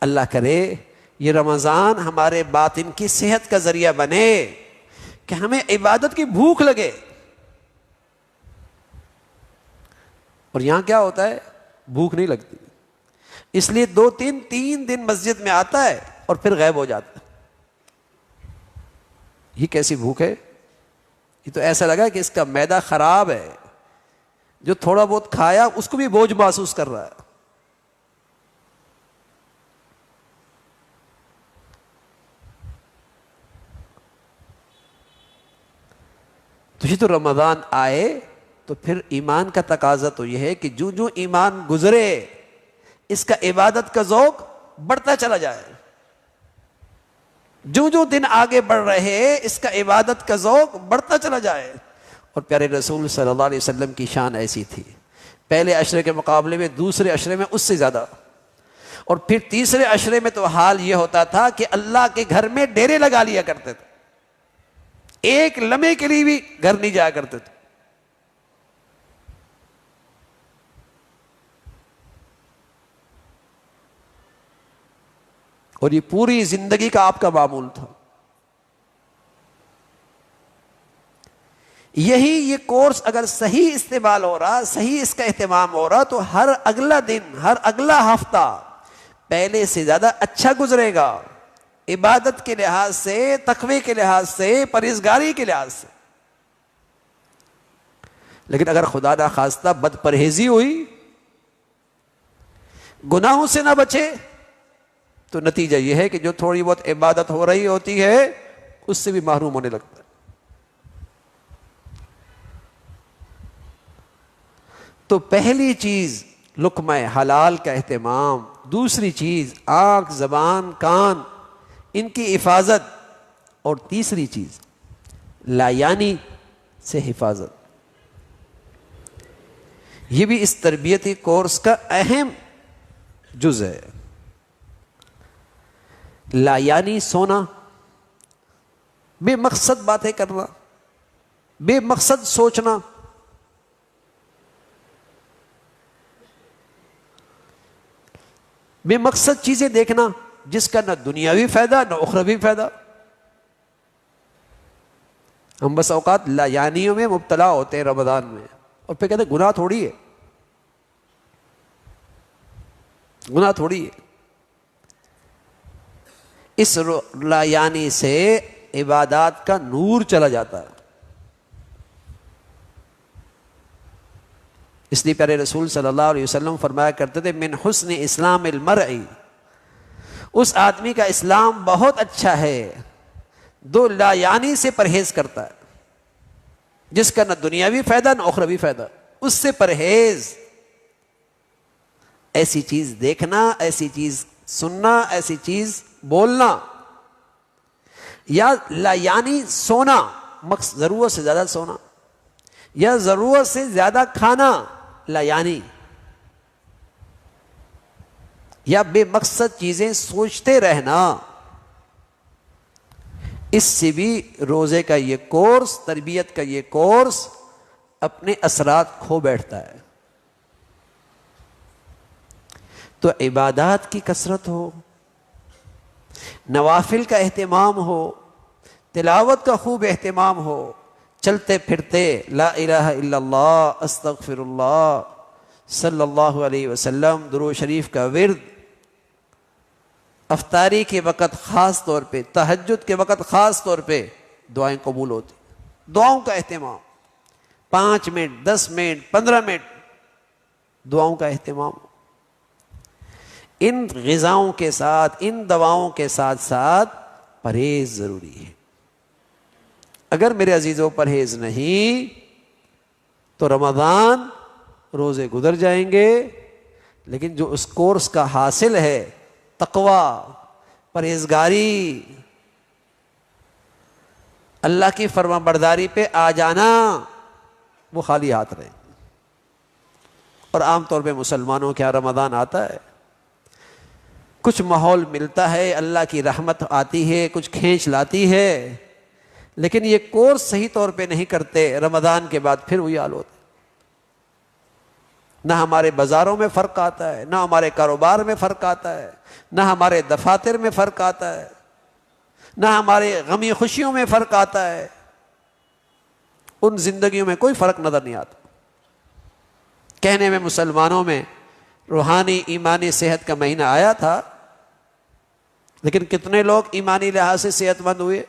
اللہ کرے یہ رمضان ہمارے باطن کی صحت کا ذریعہ بنے کہ ہمیں عبادت کی بھوک لگے. اور یہاں کیا ہوتا ہے؟ بھوک نہیں لگتی، اس لیے 2-3 دن مسجد میں آتا ہے اور پھر غائب ہو جاتا ہے. یہ کیسی بھوک ہے؟ یہ تو ایسا لگا کہ اس کا معدہ خراب ہے، جو تھوڑا بہت کھایا اس کو بھی بوجھ محسوس کر رہا ہے. تو یہ تو رمضان آئے تو پھر ایمان کا تقاضا تو یہ ہے کہ جو جو ایمان گزرے اس کا عبادت کا ذوق بڑھتا چلا جائے. جو جو دن آگے بڑھ رہے اس کا عبادت کا ذوق بڑھتا چلا جائے. اور پیارے رسول صلی اللہ علیہ وسلم کی شان ایسی تھی، پہلے عشرے کے مقابلے میں دوسرے عشرے میں اس سے زیادہ، اور پھر تیسرے عشرے میں تو حال یہ ہوتا تھا کہ اللہ کے گھر میں ڈیرے لگا لیا کرتے تھے، ایک لمحے کے لیے بھی گھر نہیں جایا کرتے تھے. اور یہ پوری زندگی کا آپ کا معمول تھا. یہی یہ کورس اگر صحیح استعمال ہو رہا، صحیح اس کا اہتمام ہو رہا، تو ہر اگلا دن، ہر اگلا ہفتہ پہلے سے زیادہ اچھا گزرے گا، عبادت کے لحاظ سے، تقوی کے لحاظ سے، پرہیزگاری کے لحاظ سے. لیکن اگر خدا نہ خواستہ بد پرہیزی ہوئی، گناہوں سے نہ بچے، تو نتیجہ یہ ہے کہ جو تھوڑی بہت عبادت ہو رہی ہوتی ہے اس سے بھی محروم ہونے لگتا ہے. تو پہلی چیز لقمہ حلال کا اہتمام، دوسری چیز آنکھ، زبان، کان، ان کی حفاظت، اور تیسری چیز لایانی سے حفاظت. یہ بھی اس تربیتی کورس کا اہم جز ہے. لایانی سونا، بے مقصد باتیں کرنا، بے مقصد سوچنا، بے مقصد چیزیں دیکھنا جس کا نہ دنیاوی فائدہ نہ اخروی فائدہ. ہم بس اوقات لایانیوں میں مبتلا ہوتے ہیں رمضان میں، اور پھر کہتے ہیں گناہ تھوڑی ہے، گناہ تھوڑی ہے. اس لایانی سے عبادات کا نور چلا جاتا ہے. اس لیے پیارے رسول صلی اللہ علیہ وسلم فرمایا کرتے تھے من حسن اسلام المرء، اس آدمی کا اسلام بہت اچھا ہے دو لایانی سے پرہیز کرتا ہے، جس کا نہ دنیاوی فائدہ نہ اخروی فائدہ، اس سے پرہیز. ایسی چیز دیکھنا، ایسی چیز سننا، ایسی چیز بولنا، یا لایانی سونا، ضرورت سے زیادہ سونا، یا ضرورت سے زیادہ کھانا لایانی، یا بے مقصد چیزیں سوچتے رہنا. اس سے بھی روزے کا یہ کورس، تربیت کا یہ کورس اپنے اثرات کھو بیٹھتا ہے. تو عبادات کی کثرت ہو، نوافل کا اہتمام ہو، تلاوت کا خوب اہتمام ہو، چلتے پھرتے لا الہ الا اللہ، استغفر اللہ، صلی اللہ علیہ وسلم، درود شریف کا ورد، افطاری کے وقت خاص طور پہ، تہجد کے وقت خاص طور پہ دعائیں قبول ہوتی، دعاؤں کا اہتمام، 5 منٹ 10 منٹ 15 منٹ دعاؤں کا اہتمام. ان غذاؤں کے ساتھ، ان دواؤں کے ساتھ ساتھ پرہیز ضروری ہے. اگر میرے عزیزوں پرہیز نہیں تو رمضان روزے گزر جائیں گے، لیکن جو اس کورس کا حاصل ہے، تقوی، پرہیزگاری، اللہ کی فرما برداری پہ آ جانا، وہ خالی ہاتھ رہے. اور عام طور پہ مسلمانوں کے یہاں رمضان آتا ہے، کچھ ماحول ملتا ہے، اللہ کی رحمت آتی ہے، کچھ کھینچ لاتی ہے، لیکن یہ کورس صحیح طور پہ نہیں کرتے، رمضان کے بعد پھر وہی حال ہوتا. نہ ہمارے بازاروں میں فرق آتا ہے، نہ ہمارے کاروبار میں فرق آتا ہے، نہ ہمارے دفاتر میں فرق آتا ہے، نہ ہمارے غمی خوشیوں میں فرق آتا ہے. ان زندگیوں میں کوئی فرق نظر نہیں آتا. کہنے میں مسلمانوں میں روحانی ایمانی صحت کا مہینہ آیا تھا، لیکن کتنے لوگ ایمانی لحاظ سے صحت مند ہوئے؟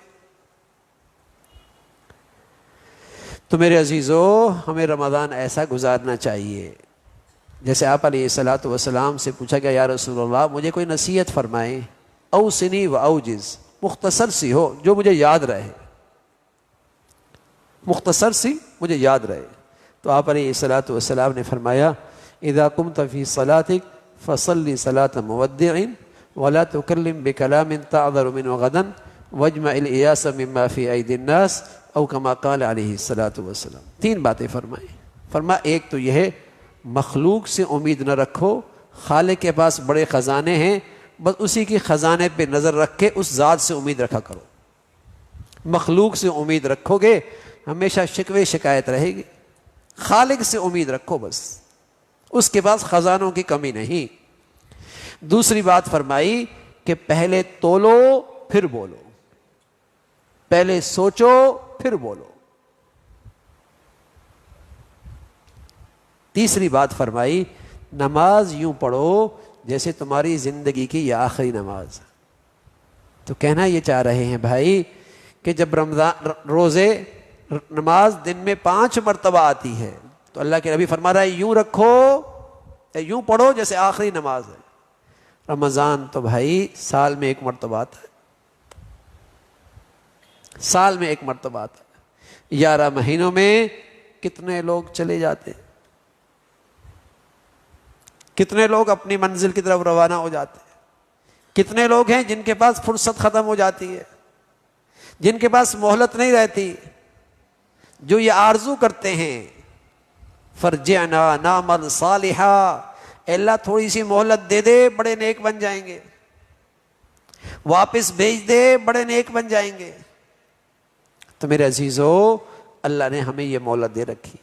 تو میرے عزیزو، ہمیں رمضان ایسا گزارنا چاہیے جیسے آپ علیہ الصلوۃ والسلام سے پوچھا گیا، یا رسول اللہ مجھے کوئی نصیحت فرمائیں، اوصنی و اوجز، مختصر سی ہو جو مجھے یاد رہے، مختصر سی مجھے یاد رہے. تو آپ علیہ الصلوۃ والسلام نے فرمایا، اذا قمت فی صلاتک فصلی صلاۃ مودع ولا تکلم بکلام تعذر منه غدا واجمع الایاس مما فی ایدی الناس، او کما قال علیہ الصلوۃ والسلام. 3 باتیں فرمائیں. فرمایا ایک تو یہ ہے، مخلوق سے امید نہ رکھو، خالق کے پاس بڑے خزانے ہیں، بس اسی کی خزانے پہ نظر رکھ کے اس ذات سے امید رکھا کرو. مخلوق سے امید رکھو گے ہمیشہ شکوے شکایت رہے گی. خالق سے امید رکھو، بس اس کے پاس خزانوں کی کمی نہیں. دوسری بات فرمائی کہ پہلے تولو پھر بولو، پہلے سوچو پھر بولو. تیسری بات فرمائی، نماز یوں پڑھو جیسے تمہاری زندگی کی یہ آخری نماز. تو کہنا یہ چاہ رہے ہیں بھائی کہ جب رمضان روزے نماز دن میں 5 مرتبہ آتی ہے تو اللہ کے نبی فرما رہا ہے یوں رکھو، یوں پڑھو جیسے آخری نماز ہے. رمضان تو بھائی سال میں 1 مرتبہ آتا ہے، سال میں 1 مرتبہ آتا ہے. 11 مہینوں میں کتنے لوگ چلے جاتے ہیں، کتنے لوگ اپنی منزل کی طرف روانہ ہو جاتے ہیں. کتنے لوگ ہیں جن کے پاس فرصت ختم ہو جاتی ہے، جن کے پاس مہلت نہیں رہتی، جو یہ آرزو کرتے ہیں فرجعنا نعمل صالحا، اے اللہ تھوڑی سی مہلت دے دے بڑے نیک بن جائیں گے، واپس بھیج دے بڑے نیک بن جائیں گے. تو میرے عزیزو، اللہ نے ہمیں یہ مہلت دے رکھی،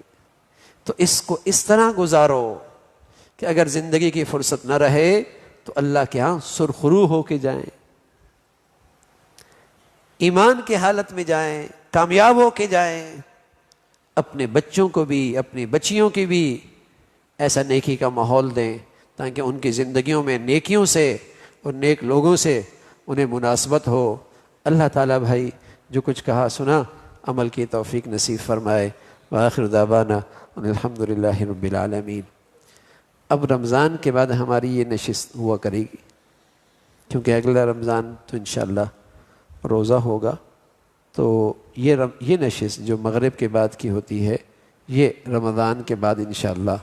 تو اس کو اس طرح گزارو کہ اگر زندگی کی فرصت نہ رہے تو اللہ کے ہاں سرخرو ہو کے جائیں، ایمان کی حالت میں جائیں، کامیاب ہو کے جائیں. اپنے بچوں کو بھی، اپنی بچیوں کی بھی ایسا نیکی کا ماحول دیں تاکہ ان کی زندگیوں میں نیکیوں سے اور نیک لوگوں سے انہیں مناسبت ہو. اللہ تعالیٰ بھائی جو کچھ کہا سنا عمل کی توفیق نصیب فرمائے. وآخر دعوانا الحمد للہ رب العالمین. اب رمضان کے بعد ہماری یہ نشست ہوا کرے گی، کیونکہ اگلا رمضان تو انشاءاللہ روزہ ہوگا. تو یہ نشست جو مغرب کے بعد کی ہوتی ہے یہ رمضان کے بعد انشاءاللہ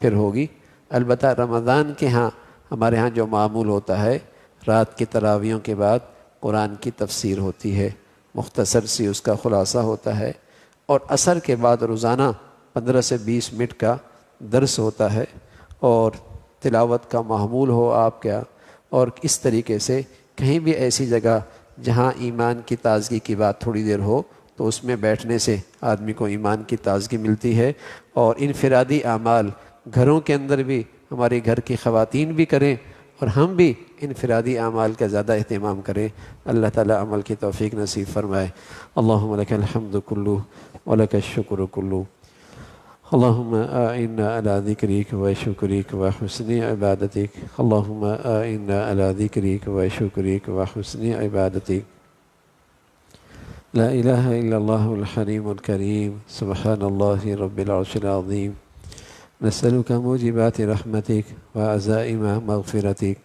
پھر ہوگی. البتہ رمضان کے ہاں ہمارے ہاں جو معمول ہوتا ہے، رات کی تراویحوں کے بعد قرآن کی تفسیر ہوتی ہے، مختصر سی اس کا خلاصہ ہوتا ہے، اور عصر کے بعد روزانہ 15 سے 20 منٹ کا درس ہوتا ہے، اور تلاوت کا معمول ہو آپ کا. اور اس طریقے سے کہیں بھی ایسی جگہ جہاں ایمان کی تازگی کی بات تھوڑی دیر ہو تو اس میں بیٹھنے سے آدمی کو ایمان کی تازگی ملتی ہے. اور انفرادی اعمال گھروں کے اندر بھی ہمارے گھر کی خواتین بھی کریں اور ہم بھی انفرادی اعمال کا زیادہ اہتمام کریں. اللہ تعالیٰ عمل کی توفیق نصیب فرمائے. اللہم لک الحمد کلو ولک الشکر کلو. اللہم اعنا علی ذکرک و شکرک و حسن عبادتک. اللہم اعنا علی ذکرک و شکرک و حسن عبادتک. لا الہ الا اللہ الحلیم الکریم سبحان اللہ رب العرش العظیم. نسألك موجبات رحمتك وعزائم مغفرتك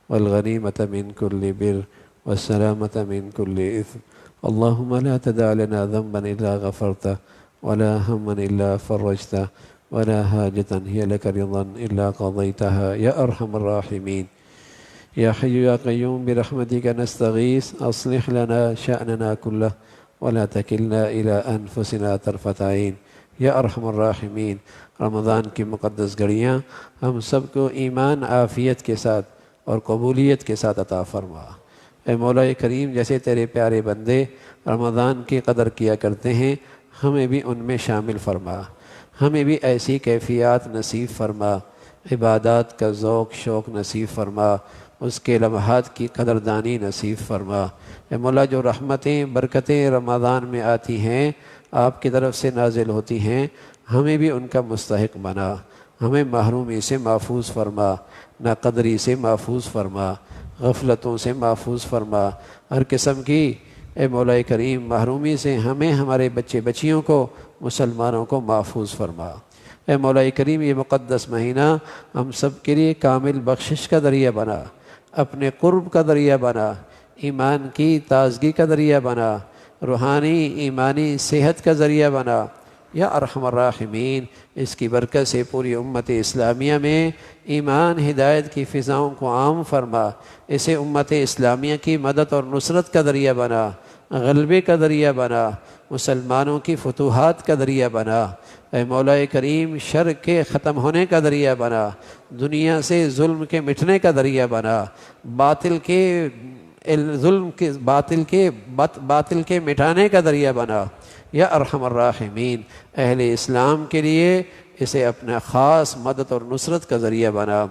والغنیمة من كل بر والسلامة من كل إثم. اللهم لا تدع لنا ذنبا إلا غفرته ولا هما إلا فرجته ولا حاجة هي لك رضا إلا قضيتها يا أرحم الراحمين. يا حي يا قيوم برحمتك نستغيث أصلح لنا شأننا كله ولا تكلنا إلى أنفسنا طرفة عين یا ارحم الراحمین. رمضان کی مقدس گھڑیاں ہم سب کو ایمان عافیت کے ساتھ اور قبولیت کے ساتھ عطا فرما. اے مولا کریم، جیسے تیرے پیارے بندے رمضان کی قدر کیا کرتے ہیں ہمیں بھی ان میں شامل فرما. ہمیں بھی ایسی کیفیات نصیب فرما، عبادات کا ذوق شوق نصیب فرما، اس کے لمحات کی قدردانی نصیب فرما۔ اے مولا جو رحمتیں برکتیں رمضان میں آتی ہیں آپ کی طرف سے نازل ہوتی ہیں، ہمیں بھی ان کا مستحق بنا، ہمیں محرومی سے محفوظ فرما، ناقدری سے محفوظ فرما، غفلتوں سے محفوظ فرما، ہر قسم کی اے مولا کریم محرومی سے ہمیں ہمارے بچے بچیوں کو مسلمانوں کو محفوظ فرما۔ اے مولا کریم یہ مقدس مہینہ ہم سب کے لیے کامل بخشش کا ذریعہ بنا، اپنے قرب کا ذریعہ بنا، ایمان کی تازگی کا ذریعہ بنا، روحانی ایمانی صحت کا ذریعہ بنا۔ یا ارحم الراحمین اس کی برکت سے پوری امت اسلامیہ میں ایمان ہدایت کی فضاؤں کو عام فرما، اسے امت اسلامیہ کی مدد اور نصرت کا ذریعہ بنا، غلبے کا ذریعہ بنا، مسلمانوں کی فتوحات کا ذریعہ بنا۔ اے مولا کریم شر کے ختم ہونے کا ذریعہ بنا، دنیا سے ظلم کے مٹنے کا ذریعہ بنا، باطل کے مٹانے کا ذریعہ بنا۔ یا ارحم الراحمین اہل اسلام کے لیے اسے اپنا خاص مدد اور نصرت کا ذریعہ بنا۔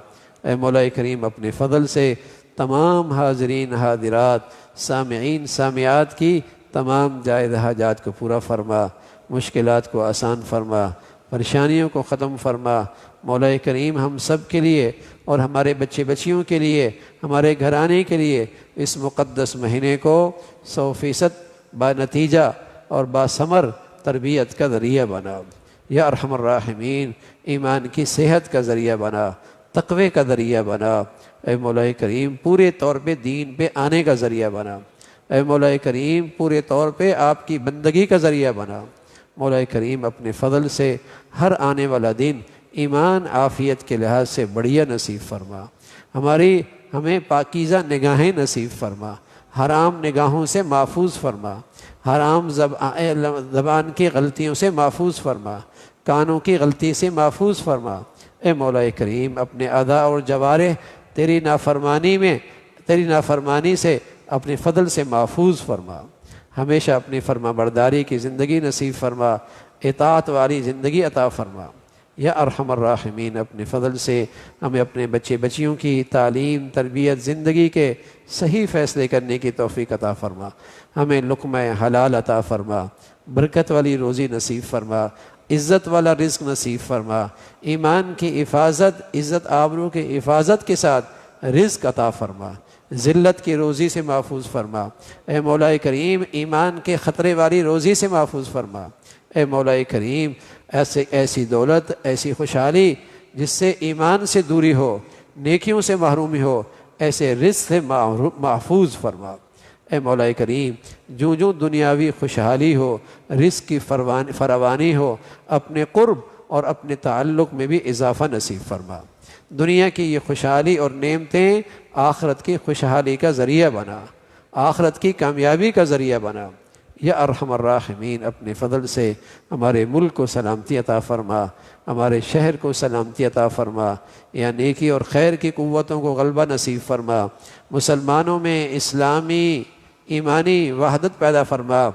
اے مولا کریم اپنے فضل سے تمام حاضرین حاضرات سامعین سامعات کی تمام جائز حاجات کو پورا فرما، مشکلات کو آسان فرما، پریشانیوں کو ختم فرما۔ مولا کریم ہم سب کے لیے اور ہمارے بچے بچیوں کے لیے، ہمارے گھرانے کے لیے اس مقدس مہینے کو 100% با نتیجہ اور باثمر تربیت کا ذریعہ بنا۔ یا ارحم الراحمین ایمان کی صحت کا ذریعہ بنا، تقوی کا ذریعہ بنا۔ اے مولا کریم پورے طور پہ دین پہ آنے کا ذریعہ بنا۔ اے مولا کریم پورے طور پہ آپ کی بندگی کا ذریعہ بنا۔ مولا کریم اپنے فضل سے ہر آنے والا دن ایمان عافیت کے لحاظ سے بڑھیا نصیب فرما، ہمیں پاکیزہ نگاہیں نصیب فرما، حرام نگاہوں سے محفوظ فرما، حرام زبان کی غلطیوں سے محفوظ فرما، کانوں کی غلطی سے محفوظ فرما۔ اے مولا کریم اپنے اعضاء اور جوارح تیری نافرمانی سے اپنے فضل سے محفوظ فرما، ہمیشہ اپنی فرما برداری کی زندگی نصیب فرما، اطاعت والی زندگی عطا فرما۔ یا ارحم الراحمین اپنے فضل سے ہمیں اپنے بچے بچیوں کی تعلیم تربیت زندگی کے صحیح فیصلے کرنے کی توفیق عطا فرما، ہمیں لقمہ حلال عطا فرما، برکت والی روزی نصیب فرما، عزت والا رزق نصیب فرما، ایمان کی حفاظت عزت آبرو کی حفاظت کے ساتھ رزق عطا فرما، ذلت کی روزی سے محفوظ فرما۔ اے مولا کریم ایمان کے خطرے والی روزی سے محفوظ فرما۔ اے مولا کریم ایسی دولت ایسی خوشحالی جس سے ایمان سے دوری ہو نیکیوں سے محرومی ہو ایسے رزق سے محفوظ فرما۔ اے مولا کریم جو دنیاوی خوشحالی ہو رزق کی فراوانی ہو اپنے قرب اور اپنے تعلق میں بھی اضافہ نصیب فرما۔ دنیا کی یہ خوشحالی اور نعمتیں آخرت کی خوشحالی کا ذریعہ بنا، آخرت کی کامیابی کا ذریعہ بنا۔ یا ارحم الراحمین اپنے فضل سے ہمارے ملک کو سلامتی عطا فرما، ہمارے شہر کو سلامتی عطا فرما، یا نیکی اور خیر کی قوتوں کو غلبہ نصیب فرما، مسلمانوں میں اسلامی ایمانی وحدت پیدا فرما،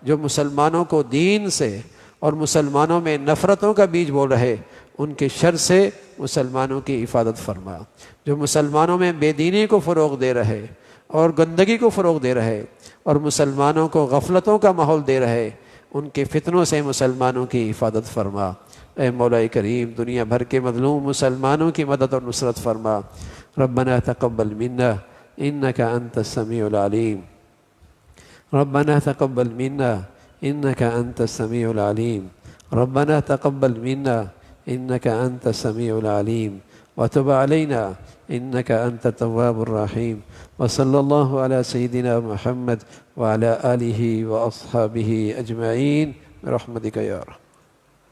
جو مسلمانوں کو دین سے اور مسلمانوں میں نفرتوں کا بیج بول رہے ان کے شر سے مسلمانوں کی حفاظت فرما، جو مسلمانوں میں بے دینی کو فروغ دے رہے اور گندگی کو فروغ دے رہے اور مسلمانوں کو غفلتوں کا ماحول دے رہے ان کے فتنوں سے مسلمانوں کی حفاظت فرما۔ اے مولا کریم دنیا بھر کے مظلوم مسلمانوں کی مدد اور نصرت فرما۔ ربنا تقبل منا انك انت السميع العليم، ربنا تقبل منا انك انت السميع العليم، ربنا تقبل منا انك انت السميع العليم وتب علينا انك انت التواب الرحيم، وصلى الله على سيدنا محمد وعلى آله وأصحابه أجمعين برحمتك يا رب۔